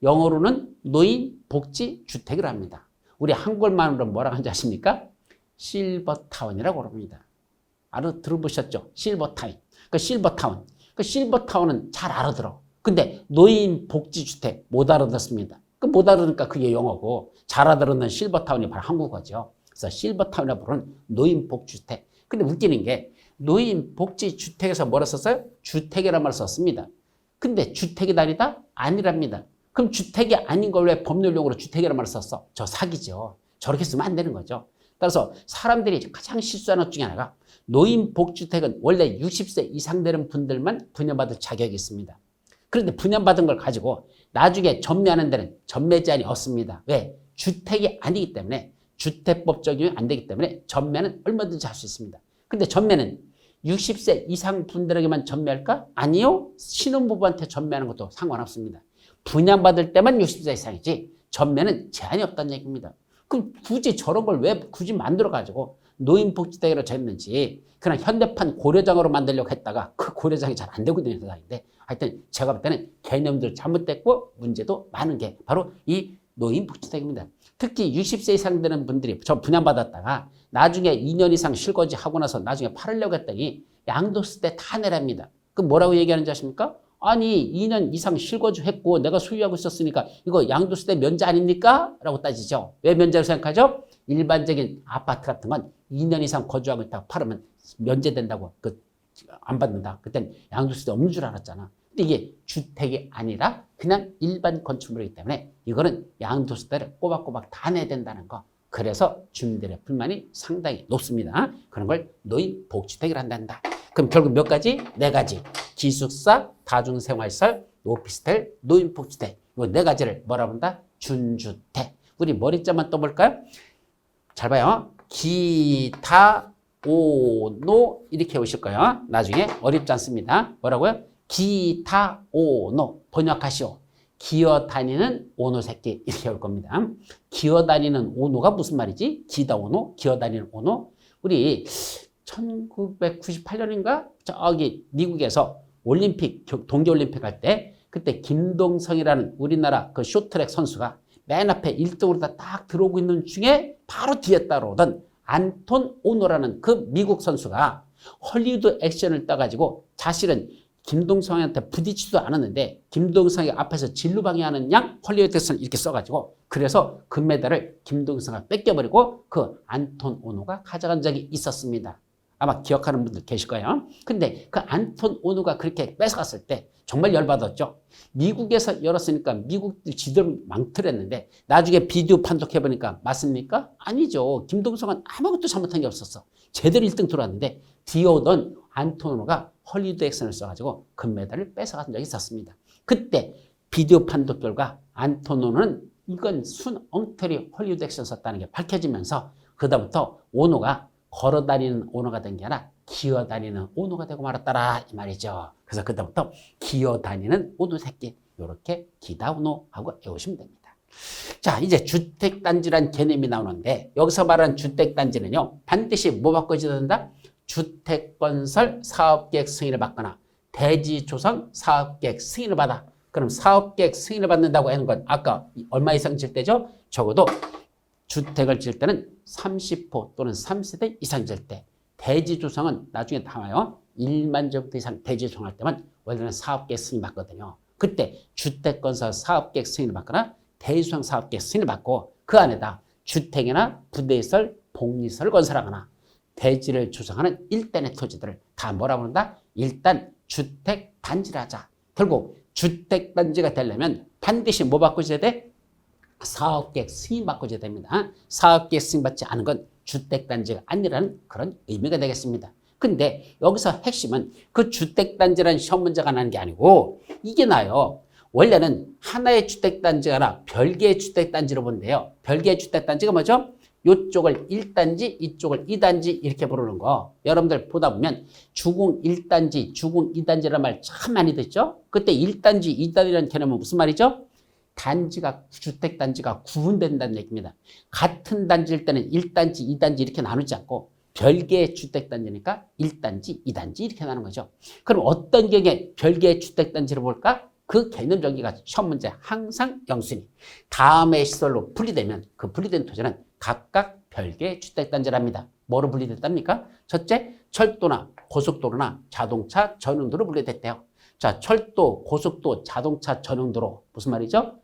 영어로는 노인복지주택이라고 합니다. 우리 한글만으로 뭐라고 하는지 아십니까? 실버타운이라고 합니다. 들어보셨죠? 실버타운. 그 실버타운. 그 실버타운은 잘 알아들어. 근데 노인복지주택 못 알아듣습니다. 그 못 알아듣으니까 그게 영어고 잘 알아듣는 실버타운이 바로 한국어죠. 그래서 실버타운이라고 부르는 노인복지주택. 근데 웃기는 게 노인복지주택에서 뭐라 썼어요? 주택이라는 말을 썼습니다. 근데 주택이 아니다? 아니랍니다. 그럼 주택이 아닌 걸 왜 법률용어로 주택이라는 말을 썼어? 저 사기죠. 저렇게 쓰면 안 되는 거죠. 따라서 사람들이 가장 실수하는 것 중에 하나가 노인복지주택은 원래 60세 이상 되는 분들만 분양받을 자격이 있습니다. 그런데 분양받은 걸 가지고 나중에 전매하는 데는 전매 제한이 없습니다. 왜? 주택이 아니기 때문에 주택법 적용이 안 되기 때문에 전매는 얼마든지 할 수 있습니다. 근데 전매는 60세 이상 분들에게만 전매할까? 아니요. 신혼부부한테 전매하는 것도 상관없습니다. 분양받을 때만 60세 이상이지 전매는 제한이 없다는 얘기입니다. 그럼 굳이 저런 걸 왜 굳이 만들어가지고 노인복지대로 졌는지 그냥 현대판 고려장으로 만들려고 했다가 그 고려장이 잘 안 되고 있는 세상인데 하여튼 제가 볼 때는 개념들 잘못됐고 문제도 많은 게 바로 이 노인복지대입니다. 특히 60세 이상 되는 분들이 저 분양받았다가 나중에 2년 이상 실거주 하고 나서 나중에 팔으려고 했더니 양도세 다 내랍니다. 그 뭐라고 얘기하는지 아십니까? 아니 2년 이상 실거주 했고 내가 소유하고 있었으니까 이거 양도세 면제 아닙니까? 라고 따지죠. 왜 면제로 생각하죠? 일반적인 아파트 같은 건 2년 이상 거주하고 있다가 팔으면 면제된다고 안 받는다. 그땐 양도세 없는 줄 알았잖아. 근데 이게 주택이 아니라 그냥 일반 건축물이기 때문에 이거는 양도세를 꼬박꼬박 다 내야 된다는 거. 그래서 주민들의 불만이 상당히 높습니다. 그런 걸 노인복지택이라 한단다. 그럼 결국 몇 가지? 네 가지. 기숙사, 다중생활시설, 오피스텔, 노인복지택. 이 네 가지를 뭐라 본다? 준주택. 우리 머리자만 떠볼까요? 잘 봐요. 기타, 오, 노 이렇게 오실 거예요. 나중에 어렵지 않습니다. 뭐라고요? 기타, 오, 노 번역하시오. 기어다니는 오노 새끼 이렇게 올 겁니다. 기어다니는 오노가 무슨 말이지? 기다 오노, 기어다니는 오노. 우리 1998년인가 저기 미국에서 올림픽 동계올림픽 할 때 그때 김동성이라는 우리나라 그 쇼트트랙 선수가 맨 앞에 1등으로 딱 들어오고 있는 중에 바로 뒤에 따라오던 안톤 오노라는 그 미국 선수가 헐리우드 액션을 따가지고 자신은 김동성한테 부딪히지도 않았는데 김동성이 앞에서 진루방해하는 양 헐리우드 액션을 이렇게 써가지고 그래서 금메달을 김동성가 뺏겨버리고 그 안톤 오노가 가져간 적이 있었습니다. 아마 기억하는 분들 계실 거예요. 근데 그 안톤 오노가 그렇게 뺏어갔을 때 정말 열받았죠. 미국에서 열었으니까 미국들 지들 망설였는데 나중에 비디오 판독해보니까 맞습니까? 아니죠. 김동성은 아무것도 잘못한 게 없었어. 제대로 1등 들어왔는데 뒤에 오던 안톤 오노가 헐리우드 액션을 써가지고 금메달을 뺏어간 적이 있었습니다. 그때 비디오 판독 결과 안톤 오노는 이건 순 엉터리 헐리우드 액션 썼다는 게 밝혀지면서 그다음부터 오노가 걸어다니는 오노가 된 게 아니라 기어다니는 오노가 되고 말았더라 이 말이죠. 그래서 그다음부터 기어다니는 오노 새끼 이렇게 기다오노하고 외우시면 됩니다. 자 이제 주택단지란 개념이 나오는데 여기서 말하는 주택단지는요 반드시 뭐 바꿔줘야 된다? 주택건설 사업계획 승인을 받거나 대지 조성 사업계획 승인을 받아. 그럼 사업계획 승인을 받는다고 하는 건 아까 얼마 이상 질 때죠? 적어도 주택을 지을 때는 30호 또는 3세대 이상 지을 때 대지 조성은 나중에 나와요. 1만 제곱미터 이상 대지 조성할 때만 원래는 사업계획 승인 받거든요. 그때 주택건설 사업계획 승인을 받거나 대지 조성 사업계획 승인을 받고 그 안에다 주택이나 부대시설, 복리시설을 건설하거나 대지를 조성하는 일단의 토지들을 다 뭐라 부른다? 일단 주택단지를 하자. 결국 주택단지가 되려면 반드시 뭐 바꿔줘야 돼? 사업계획 승인 바꿔줘야 됩니다. 사업계획 승인 받지 않은 건 주택단지가 아니라는 그런 의미가 되겠습니다. 근데 여기서 핵심은 그 주택단지라는 시험 문제가 나는 게 아니고 이게 나요. 원래는 하나의 주택단지가 아니라 별개의 주택단지로 본대요. 별개의 주택단지가 뭐죠? 이쪽을 1단지, 이쪽을 2단지 이렇게 부르는 거. 여러분들 보다 보면 주공 1단지, 주공 2단지라는 말 참 많이 듣죠? 그때 1단지, 2단지라는 개념은 무슨 말이죠? 단지가, 주택단지가 구분된다는 얘기입니다. 같은 단지일 때는 1단지, 2단지 이렇게 나누지 않고 별개의 주택단지니까 1단지, 2단지 이렇게 나누는 거죠. 그럼 어떤 경우에 별개의 주택단지를 볼까? 그 개념 정의가 시험 문제 항상 영순위. 다음의 시설로 분리되면 그 분리된 토지는 각각 별개의 주택단지랍니다. 뭐로 분리됐답니까? 첫째, 철도나 고속도로나 자동차 전용도로 분리됐대요. 자, 철도, 고속도, 자동차 전용도로 무슨 말이죠?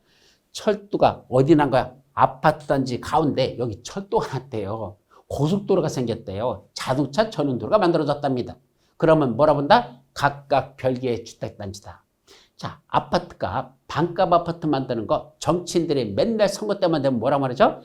철도가 어디 난 거야? 아파트 단지 가운데 여기 철도가 났대요. 고속도로가 생겼대요. 자동차 전용도로가 만들어졌답니다. 그러면 뭐라 본다? 각각 별개의 주택단지다. 자, 아파트값, 반값 아파트 만드는 거 정치인들이 맨날 선거 때만 되면 뭐라고 말하죠?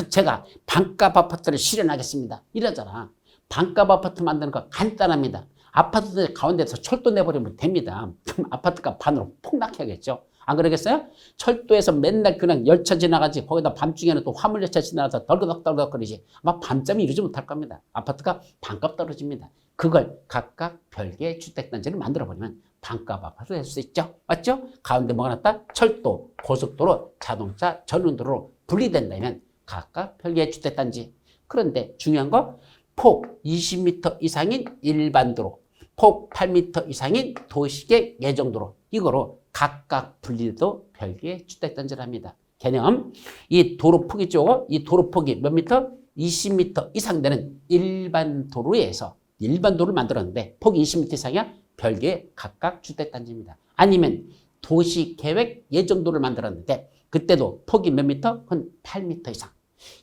제가 반값 아파트를 실현하겠습니다. 이러잖아. 반값 아파트 만드는 거 간단합니다. 아파트 가운데서 철도 내버리면 됩니다. 그럼 아파트값 반으로 폭락해야겠죠. 안 그러겠어요? 철도에서 맨날 그냥 열차 지나가지 거기다 밤중에는 또 화물열차 지나가서 덜그덕덜그덕 거리지 아마 밤잠이 이루지 못할 겁니다. 아파트가 반값 떨어집니다. 그걸 각각 별개의 주택단지를 만들어버리면 반값 아파트 될 수 있죠. 맞죠? 가운데 뭐가 났다? 철도, 고속도로, 자동차 전용도로로 분리된다면 각각 별개의 주택단지. 그런데 중요한 거 폭 20m 이상인 일반 도로, 폭 8m 이상인 도시계 예정도로 이거로 각각 분리도 별개의 주택단지랍니다. 개념, 이 도로 폭이죠. 이 도로 폭이 몇 미터? 20m 이상 되는 일반 도로에서 일반 도로를 만들었는데 폭이 20m 이상이야? 별개의 각각 주택단지입니다. 아니면 도시계획 예정도를 만들었는데 그때도 폭이 몇 미터? 한 8m 이상.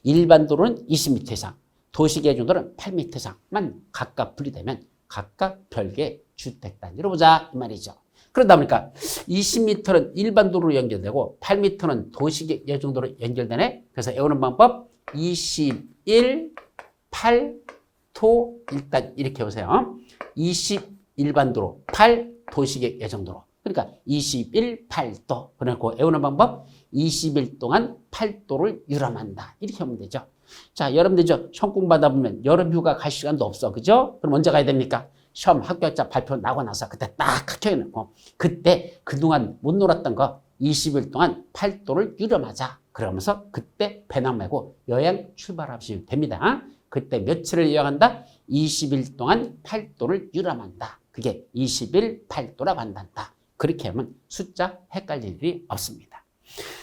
일반 도로는 20m 이상, 도시계획 예정도는 8m 이상만 각각 분리되면 각각 별개의 주택단지로 보자 이 말이죠. 그러다 보니까 20m는 일반 도로로 연결되고 8m는 도시계획 예정도로 연결되네. 그래서 외우는 방법 21, 8, 토 일단 이렇게 보세요. 20 일반 도로, 8 도시계획 예정도로. 그러니까 21, 8도. 그래놓고 외우는 방법 20일 동안 8도를 유람한다. 이렇게 하면 되죠. 자, 여러분들 시험 공부하다 보면 여름 휴가 갈 시간도 없어. 그죠? 그럼 언제 가야 됩니까? 시험 합격자 발표 나고 나서 그때 딱 합격해놓고 그때 그동안 못 놀았던 거 20일 동안 8도를 유람하자. 그러면서 그때 배낭 메고 여행 출발하시면 됩니다. 그때 며칠을 여행한다? 20일 동안 8도를 유람한다. 그게 20일 8도라고 한단다. 그렇게 하면 숫자 헷갈릴 일이 없습니다.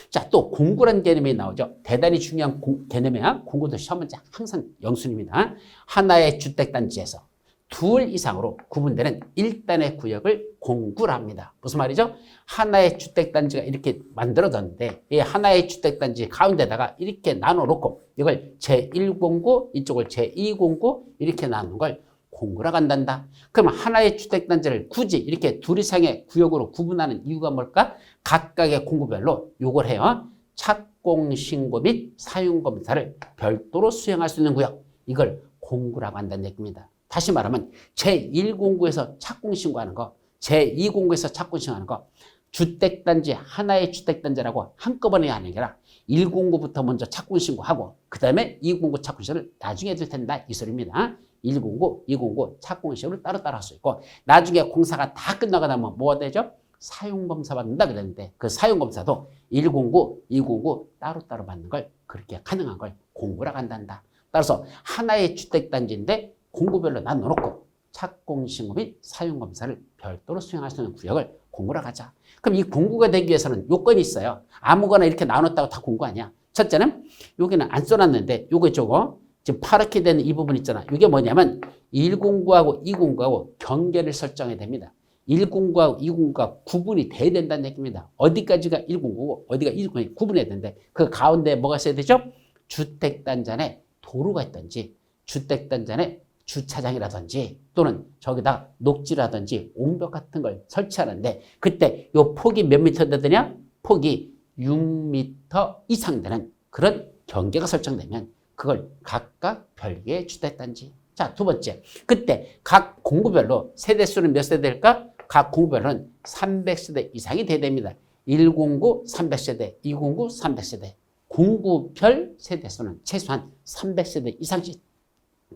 자, 또 공구라는 개념이 나오죠. 대단히 중요한 개념이야. 공구도 시험 문제 항상 영순입니다. 하나의 주택단지에서 둘 이상으로 구분되는 1단의 구역을 공구랍니다. 무슨 말이죠? 하나의 주택단지가 이렇게 만들어졌는데 이 하나의 주택단지 가운데다가 이렇게 나눠놓고 이걸 제1공구, 이쪽을 제2공구 이렇게 나누는 걸 공구라고 한단다. 그러면 하나의 주택단지를 굳이 이렇게 둘 이상의 구역으로 구분하는 이유가 뭘까? 각각의 공구별로 요걸 해요. 착공신고 및 사용검사를 별도로 수행할 수 있는 구역. 이걸 공구라고 한다는 얘기입니다. 다시 말하면 제1공구에서 착공신고하는 거, 제2공구에서 착공신고하는 거, 주택단지 하나의 주택단지라고 한꺼번에 하는 게 아니라 1공구부터 먼저 착공신고하고 그 다음에 2공구 착공신고를 나중에 해도 된다 이 소리입니다. 1공구, 2공구 착공신고를 따로따로 할 수 있고 나중에 공사가 다 끝나고 나면 뭐가 되죠? 사용검사 받는다 그랬는데 그 사용검사도 1공구, 2공구 따로따로 받는 걸 그렇게 가능한 걸 공구라고 한단다. 따라서 하나의 주택단지인데 공구별로 나눠놓고 착공신고 및 사용검사를 별도로 수행할 수 있는 구역을 공구라고 하자. 그럼 이 공구가 되기 위해서는 요건이 있어요. 아무거나 이렇게 나눴다고 다 공구 아니야. 첫째는 여기는 안 써놨는데 요거 저거 지금 파랗게 되는 이 부분 있잖아. 이게 뭐냐면 1공구하고 2공구하고 경계를 설정해야 됩니다. 1공구하고 2공구가 구분이 돼야 된다는 얘기입니다. 어디까지가 1공구고 어디가 2공구고 구분해야 되는데 그 가운데 뭐가 있어야 되죠? 주택단지 안에 도로가 있든지 주택단지 안에 주차장이라든지 또는 저기다 녹지라든지 옹벽 같은 걸 설치하는데 그때 요 폭이 몇 미터 되느냐? 폭이 6m 이상 되는 그런 경계가 설정되면 그걸 각각 별개의 주택단지. 자, 두 번째. 그때 각 공구별로 세대수는 몇 세대일까? 각 공구별로는 300세대 이상이 돼야 됩니다. 1공구 300세대, 2공구 300세대. 공구별 세대수는 최소한 300세대 이상씩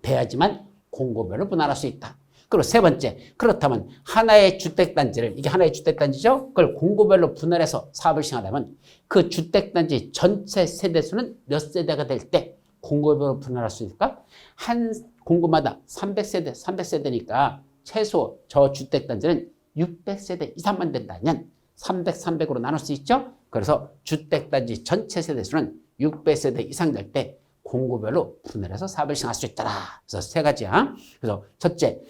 돼야지만 공구별로 분할할 수 있다. 그리고 세 번째, 그렇다면 하나의 주택단지를, 이게 하나의 주택단지죠? 그걸 공구별로 분할해서 사업을 시행하려면 그 주택단지 전체 세대수는 몇 세대가 될 때 공구별로 분할할 수 있을까? 한 공구마다 300세대, 300세대니까 최소 저 주택단지는 600세대 이상만 된다면 300, 300으로 나눌 수 있죠? 그래서 주택단지 전체 세대수는 600세대 이상 될 때 공구별로 분할해서 사업을 시행할 수 있더라. 그래서 세 가지야. 그래서 첫째,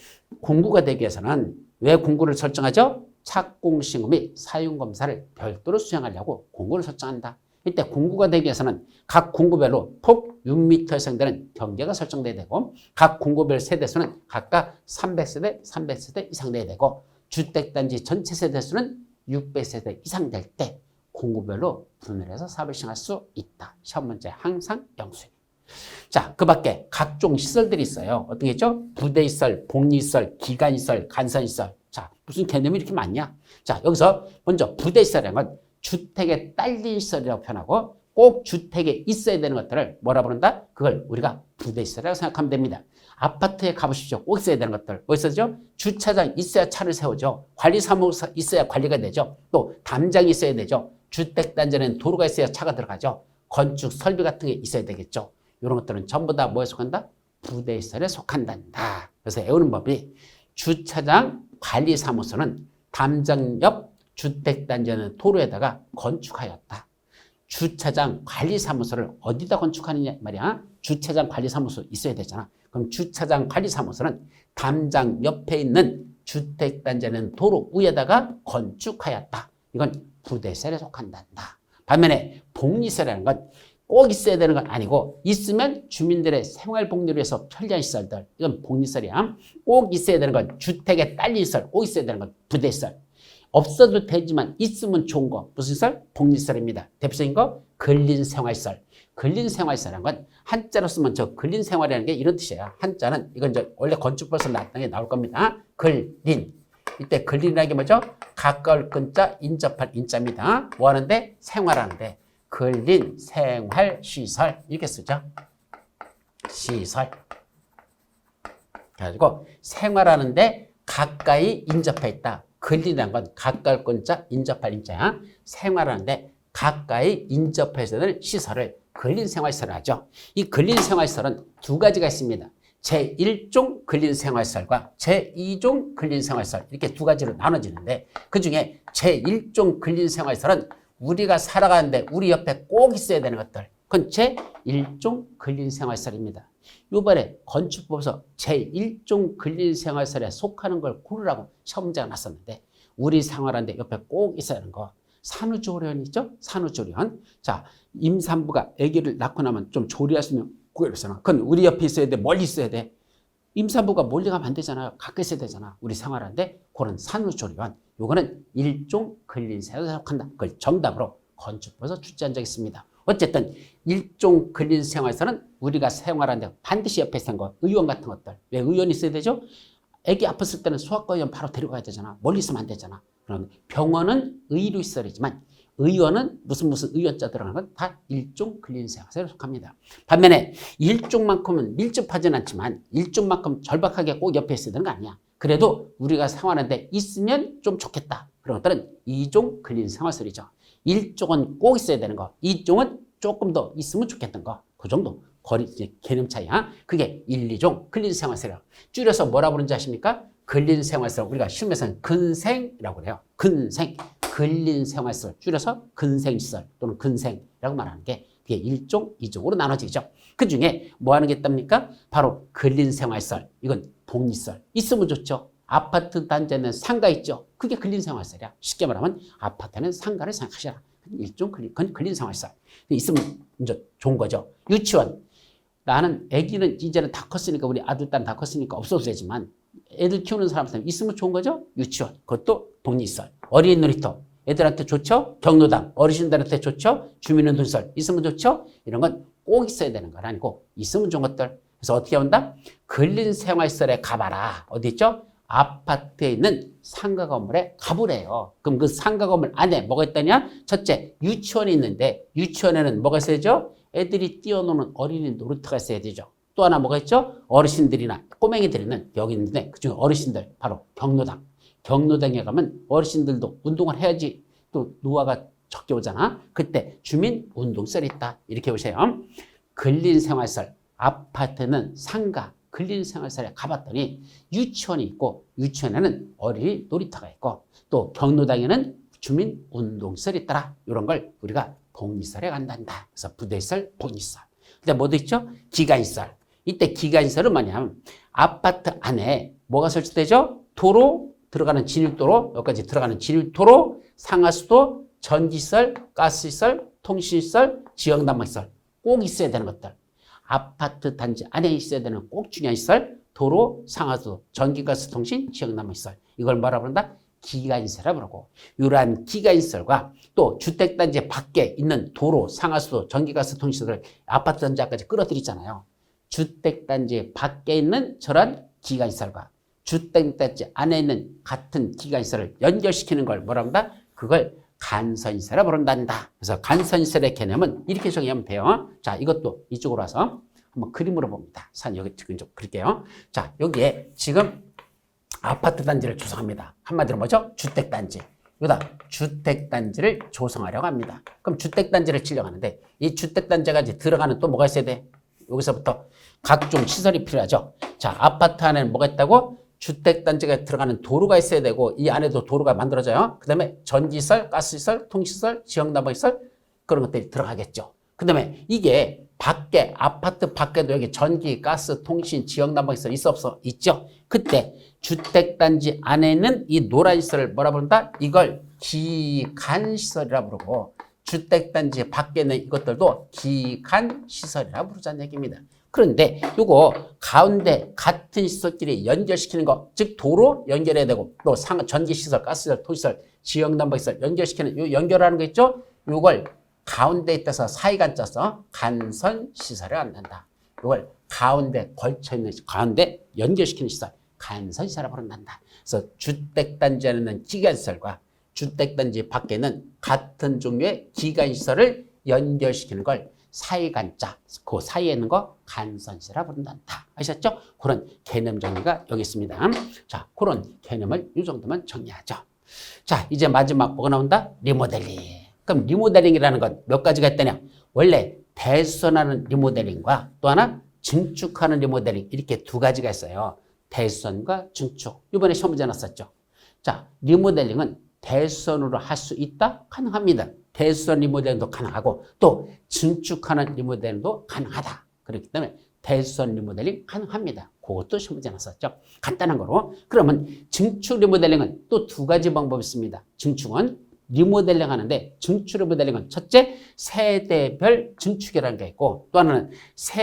공구가 되기 위해서는 왜 공구를 설정하죠? 착공신고 및 사용검사를 별도로 수행하려고 공구를 설정한다. 이때 공구가 되기 위해서는 각 공구별로 폭 6m 이상 되는 경계가 설정돼야 되고 각 공구별 세대수는 각각 300세대, 300세대 이상 돼야 되고 주택단지 전체 세대수는 600세대 이상 될 때 공구별로 분할해서 사업을 시행할 수 있다. 시험 문제 항상 영수입니다. 자, 그 밖에 각종 시설들이 있어요. 어떤 게 있죠? 부대시설, 복리시설, 기관시설, 간선시설. 자, 무슨 개념이 이렇게 많냐? 자, 여기서 먼저 부대시설이라는 건 주택에 딸린 시설이라고 표현하고 꼭 주택에 있어야 되는 것들을 뭐라 부른다? 그걸 우리가 부대시설이라고 생각하면 됩니다. 아파트에 가보십시오. 꼭 있어야 되는 것들. 뭐 있어죠? 주차장 있어야 차를 세우죠. 관리사무소 있어야 관리가 되죠. 또 담장이 있어야 되죠. 주택단지는 도로가 있어야 차가 들어가죠. 건축 설비 같은 게 있어야 되겠죠. 이런 것들은 전부 다 뭐에 속한다? 부대시설에 속한단다. 그래서 외우는 법이 주차장 관리사무소는 담장 옆 주택단지는 도로에다가 건축하였다. 주차장 관리사무소를 어디다 건축하느냐 말이야. 주차장 관리사무소 있어야 되잖아. 그럼 주차장 관리사무소는 담장 옆에 있는 주택단지는 도로 위에다가 건축하였다. 이건 부대시설에 속한단다. 반면에 복리시설이라는 건 꼭 있어야 되는 건 아니고 있으면 주민들의 생활복리를 위해서 편리한 시설들. 이건 복리시설이야. 꼭 있어야 되는 건 주택에 딸린 시설. 꼭 있어야 되는 건 부대시설. 없어도 되지만 있으면 좋은 거. 무슨 시설? 복리시설입니다. 대표적인 거 근린생활시설. 근린생활시설이라는 건 한자로 쓰면 저 근린생활이라는 게 이런 뜻이에요. 한자는 이건 이제 원래 건축법에서 나올 겁니다. 근린. 이때 근린이라는 게 뭐죠? 가까울 근자, 인접할 인자입니다. 뭐 하는데? 생활하는데. 근린생활시설 이렇게 쓰죠. 시설. 그래가지고 생활하는데 가까이 인접해 있다. 근린이라는 건 가까울 근자, 인접할 인자야. 생활하는데 가까이 인접해서 되는 시설을 근린생활시설을 하죠. 이 근린생활시설은 두 가지가 있습니다. 제1종 근린생활시설과 제2종 근린생활시설 이렇게 두 가지로 나눠지는데 그중에 제1종 근린생활시설은 우리가 살아가는데 우리 옆에 꼭 있어야 되는 것들. 그건 제1종 근린생활시설입니다. 이번에 건축법에서 제1종 근린생활시설에 속하는 걸 고르라고 시험 문제가 났었는데 우리 생활하는데 옆에 꼭 있어야 하는 거. 산후조리원 있죠? 산후조리원. 자, 임산부가 아기를 낳고 나면 좀 조리할 수 있는 구역이 있잖아. 그건 우리 옆에 있어야 돼? 멀리 있어야 돼? 임산부가 멀리 가면 안 되잖아요. 가까이 있어야 되잖아. 우리 생활하는데 그런 산후조리원. 요거는 일종 근린생활에 속한다. 그걸 정답으로 건축법에서 출제한 적이 있습니다. 어쨌든 일종 근린생활에서는 우리가 생활하는데 반드시 옆에 있는 거, 의원 같은 것들. 왜 의원이 있어야 되죠? 아기 아팠을 때는 소아과 의원 바로 데려가야 되잖아. 멀리 있으면 안 되잖아. 그럼 병원은 의료시설이지만 의원은 무슨 의원자 들어가는 건 다 일종 근린생활에 속합니다. 반면에 일종만큼은 밀접하진 않지만 일종만큼 절박하게 꼭 옆에 있어야 되는 거 아니야. 그래도 우리가 생활하는데 있으면 좀 좋겠다. 그런 것들은 이종 근린생활시설이죠. 일종은 꼭 있어야 되는 거. 이종은 조금 더 있으면 좋겠던 거. 그 정도. 거리 개념 차이야. 그게 1, 2종 근린생활시설. 줄여서 뭐라 부르는지 아십니까? 근린생활시설. 우리가 시험에서는 근생이라고 그래요. 근생. 근린생활시설. 줄여서 근생시설 또는 근생이라고 말하는 게 그게 1종, 2종으로 나눠지죠. 그 중에 뭐 하는 게 있답니까? 바로 근린생활시설. 이건 복리시설. 있으면 좋죠. 아파트 단지에는 상가 있죠. 그게 근린생활시설이야. 쉽게 말하면 아파트는 상가를 생각하셔라. 일종 근린생활시설. 있으면 이제 좋은 거죠. 유치원. 나는 아기는 이제는 다 컸으니까 우리 아들, 딸 다 컸으니까 없어도 되지만 애들 키우는 사람한테 있으면 좋은 거죠. 유치원. 그것도 복리시설. 어린이 놀이터. 애들한테 좋죠. 경로당. 어르신들한테 좋죠. 주민운동시설. 있으면 좋죠. 이런 건 꼭 있어야 되는 건 아니고 있으면 좋은 것들. 그래서 어떻게 한다? 근린생활시설에 가봐라. 어디 있죠? 아파트에 있는 상가 건물에 가보래요. 그럼 그 상가 건물 안에 뭐가 있다냐? 첫째, 유치원이 있는데 유치원에는 뭐가 있어야죠? 애들이 뛰어노는 어린이 놀이터가 있어야 되죠. 또 하나 뭐가 있죠? 어르신들이나 꼬맹이들은 여기 있는데 그중에 어르신들 바로 경로당. 경로당에 가면 어르신들도 운동을 해야지 또 노화가 적게 오잖아. 그때 주민운동시설이 있다. 이렇게 보세요. 근린생활시설, 아파트는 상가, 근린생활시설에 가봤더니 유치원이 있고 유치원에는 어린이 놀이터가 있고 또 경로당에는 주민운동시설이 있더라. 이런 걸 우리가 복리시설에 간단다. 그래서 부대시설, 복리시설. 근데 뭐도 있죠? 기간시설. 이때 기간시설은 뭐냐면 아파트 안에 뭐가 설치되죠? 도로, 들어가는 진입도로, 여기까지 들어가는 진입도로, 상하수도, 전기시설, 가스시설, 통신시설, 지역난방시설. 꼭 있어야 되는 것들. 아파트 단지 안에 있어야 되는 꼭 중요한 시설, 도로, 상하수도, 전기가스, 통신, 지역난방시설. 이걸 뭐라 부른다? 기간시설이라고 부르고 이러한 기간시설과 또 주택단지 밖에 있는 도로, 상하수도, 전기가스, 통신시설을 아파트 단지 앞까지 끌어들이잖아요. 주택단지 밖에 있는 저런 기간시설과 주택단지 안에 있는 같은 기간시설을 연결시키는 걸 뭐라 한다? 그걸 간선시설이라고 부른단다. 그래서 간선시설의 개념은 이렇게 정의하면 돼요. 자, 이것도 이쪽으로 와서 한번 그림으로 봅니다. 산 여기 좀 그릴게요. 자, 여기에 지금 아파트 단지를 조성합니다. 한마디로 뭐죠? 주택단지. 여기다 주택단지를 조성하려고 합니다. 그럼 주택단지를 치려고 하는데 이 주택단지가 이제 들어가는 또 뭐가 있어야 돼? 여기서부터 각종 시설이 필요하죠. 자, 아파트 안에는 뭐가 있다고? 주택단지가 들어가는 도로가 있어야 되고 이 안에도 도로가 만들어져요. 그 다음에 전기시설, 가스시설, 통시설, 지역난방시설 그런 것들이 들어가겠죠. 그 다음에 이게 밖에 아파트 밖에도 여기 전기, 가스, 통신, 지역난방시설 있어 없어? 있죠. 그때 주택단지 안에는 이 노란 시설을 뭐라 부른다? 이걸 기간시설이라 부르고 주택단지 밖에는 이것들도 기간시설이라 부르자는 얘기입니다. 그런데 요거 가운데 같은 시설끼리 연결시키는 거, 즉 도로 연결해야 되고 또 전기시설, 가스시설, 토시설, 지역난방시설 연결시키는 요 연결하는 거 있죠? 요걸 가운데 있다서 사이간 짜서 간선시설을 갖는다. 이걸 가운데 걸쳐있는, 가운데 연결시키는 시설, 간선시설을 부른단다. 그래서 주택단지 안에는 기간시설과 주택단지 밖에는 같은 종류의 기간시설을 연결시키는 걸 사이간자, 그 사이에 있는 거 간선시설이라 부른단다. 아셨죠? 그런 개념 정리가 여기 있습니다. 자, 그런 개념을 이 정도만 정리하죠. 자, 이제 마지막 뭐가 나온다? 리모델링. 그럼 리모델링이라는 건 몇 가지가 있다냐? 원래 대수선하는 리모델링과 또 하나 증축하는 리모델링 이렇게 두 가지가 있어요. 대수선과 증축. 이번에 시험 문제 났었죠. 자, 리모델링은 대수선으로 할 수 있다? 가능합니다. 대수선 리모델링도 가능하고 또 증축하는 리모델링도 가능하다. 그렇기 때문에 대수선 리모델링 가능합니다. 그것도 시험 문제 났었죠. 간단한 거로. 그러면 증축 리모델링은 또 두 가지 방법이 있습니다. 증축은 리모델링 하는데 증축 리모델링은 첫째 세대별 증축이라는 게 있고 또 하나는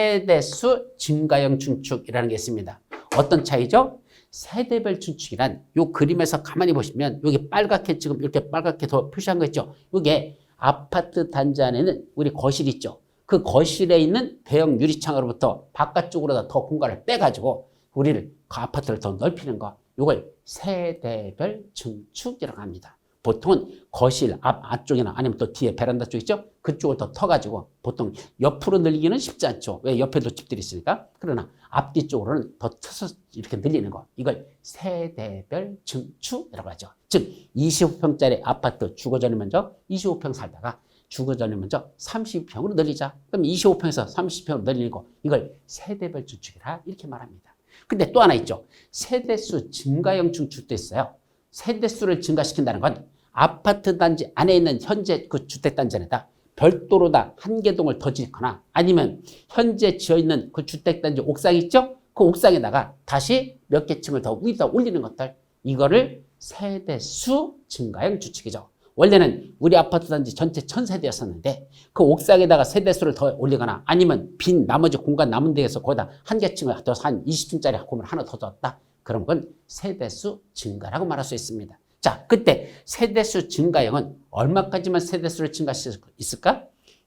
세대수 증가형 증축이라는 게 있습니다. 어떤 차이죠? 세대별 증축이란 요 그림에서 가만히 보시면 여기 빨갛게 지금 이렇게 빨갛게 더 표시한 거 있죠? 이게 아파트 단지 안에는 우리 거실 있죠? 그 거실에 있는 대형 유리창으로부터 바깥쪽으로 더 공간을 빼가지고 우리를 그 아파트를 더 넓히는 거 이걸 세대별 증축이라고 합니다. 보통은 거실 앞쪽이나 아니면 또 뒤에 베란다 쪽 있죠? 그쪽을 더 터가지고 보통 옆으로 늘리기는 쉽지 않죠. 왜? 옆에도 집들이 있으니까. 그러나 앞뒤 쪽으로는 더 쳐서 이렇게 늘리는 거. 이걸 세대별 증축이라고 하죠. 즉 25평짜리 아파트 주거 전이 먼저 25평 살다가 주거 전이 먼저 30평으로 늘리자. 그럼 25평에서 30평으로 늘리는 거. 이걸 세대별 증축이라 이렇게 말합니다. 근데 또 하나 있죠. 세대수 증가형 증축도 있어요. 세대수를 증가시킨다는 건 아파트 단지 안에 있는 현재 그 주택단지 안에다 별도로 다 한 개 동을 더 짓거나 아니면 현재 지어있는 그 주택단지 옥상 있죠? 그 옥상에다가 다시 몇 개 층을 더 위에다 올리는 것들 이거를 세대수 증가형 주축이죠. 원래는 우리 아파트 단지 전체 1000세대였었는데 그 옥상에다가 세대수를 더 올리거나 아니면 빈 나머지 공간 남은 데에서 거기다 한 개 층을 더 한 20층짜리 건물 하나 더 줬다. 그럼 그건 세대수 증가라고 말할 수 있습니다. 자, 그때 세대수 증가형은 얼마까지만 세대수를 증가시킬 수 있을까?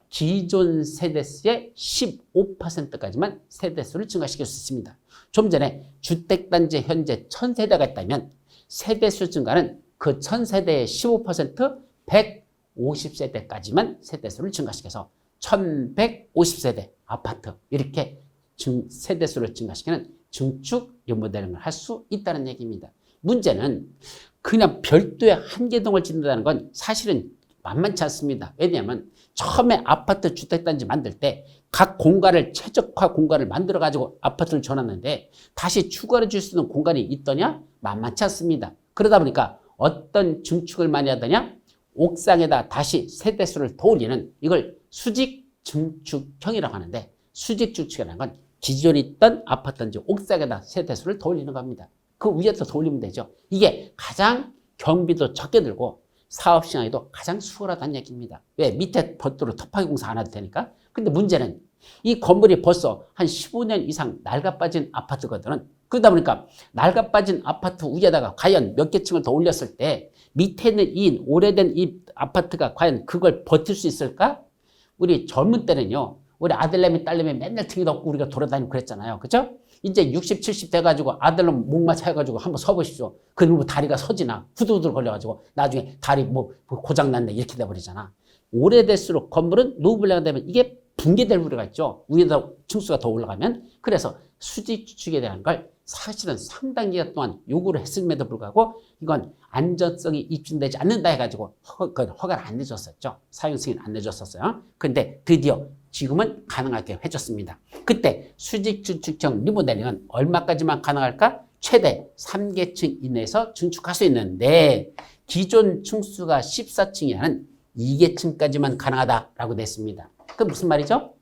기존 세대수의 15%까지만 세대수를 증가시킬 수 있습니다. 좀 전에 주택단지 현재 1000세대가 있다면 세대수 증가는 그 1000세대의 15% 150세대까지만 세대수를 증가시켜서 1150세대 아파트 이렇게 세대수를 증가시키는 증축 리모델링을 할 수 있다는 얘기입니다. 문제는 그냥 별도의 한 개 동을 짓는다는 건 사실은 만만치 않습니다. 왜냐하면 처음에 아파트 주택단지 만들 때 각 공간을 최적화 공간을 만들어 가지고 아파트를 지어놨는데 다시 추가로 줄 수 있는 공간이 있더냐? 만만치 않습니다. 그러다 보니까 어떤 증축을 많이 하더냐? 옥상에다 다시 세대수를 더 올리는 이걸 수직 증축형이라고 하는데 수직 증축이라는 건 기존에 있던 아파트 단지 옥상에다 세대수를 더 올리는 겁니다. 그 위에도 더 올리면 되죠. 이게 가장 경비도 적게 들고 사업 시행하기도 가장 수월하다는 얘기입니다. 왜? 밑에 별도로 터파기 공사 안 해도 되니까. 근데 문제는 이 건물이 벌써 한 15년 이상 낡아빠진 아파트거든. 그러다 보니까 낡아빠진 아파트 위에다가 과연 몇 개 층을 더 올렸을 때 밑에 있는 이 오래된 이 아파트가 과연 그걸 버틸 수 있을까? 우리 젊은 때는요. 우리 아들내미 딸내미 맨날 등에도 업고 우리가 돌아다니고 그랬잖아요. 그죠? 이제 60, 70 돼가지고 아들은 목마 차여가지고 한번 서보십시오. 그리고 다리가 서지나 후두두들 걸려가지고 나중에 다리 뭐 고장났네 이렇게 돼버리잖아. 오래될수록 건물은 노후불량이 되면 이게 붕괴될 우려가 있죠. 위에다 층수가 더 올라가면. 그래서 수직 주축에 대한 걸 사실은 상당 기간 동안 요구를 했음에도 불구하고 이건 안전성이 입증되지 않는다 해가지고 허가를 안 내줬었죠. 사용 승인 안 내줬었어요. 근데 드디어 지금은 가능하게 해줬습니다. 그때 수직 주축형 리모델링은 얼마까지만 가능할까? 최대 3계층 이내에서 증축할 수 있는데 기존 층수가 14층이라는 2계층까지만 가능하다라고 됐습니다. 그럼 무슨 말이죠?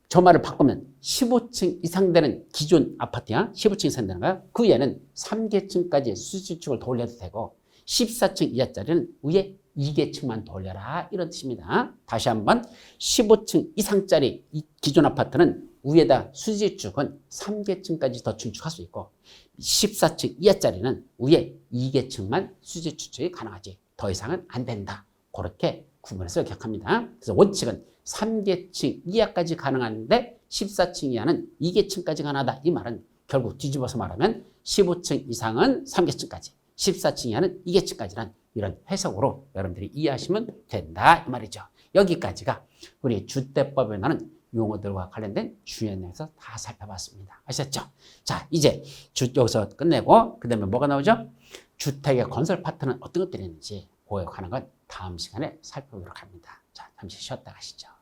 저 말을 바꾸면 15층 이상 되는 기존 아파트야 15층 이상 되는 거야. 그 위에는 3계층까지 수주축을 더 올려도 되고 14층 이하짜리는 위에 2계층만 더 올려라 이런 뜻입니다. 다시 한번 15층 이상짜리 이 기존 아파트는 위에다 수지축은 3계층까지 더 증축할 수 있고 14층 이하짜리는 위에 2계층만 수지축이 가능하지 더 이상은 안 된다. 그렇게 구분해서 기억합니다. 그래서 원칙은 3계층 이하까지 가능한데 14층 이하는 2계층까지 가능하다. 이 말은 결국 뒤집어서 말하면 15층 이상은 3계층까지 14층 이하는 2계층까지란 이런 해석으로 여러분들이 이해하시면 된다 이 말이죠. 여기까지가 우리 주택법에 나오는 용어들과 관련된 주요한 내용에서 다 살펴봤습니다. 아셨죠? 자, 이제 여기서 끝내고 그 다음에 뭐가 나오죠? 주택의 건설 파트는 어떤 것들이 있는지 그거에 관한 건 다음 시간에 살펴보도록 합니다. 자, 잠시 쉬었다 가시죠.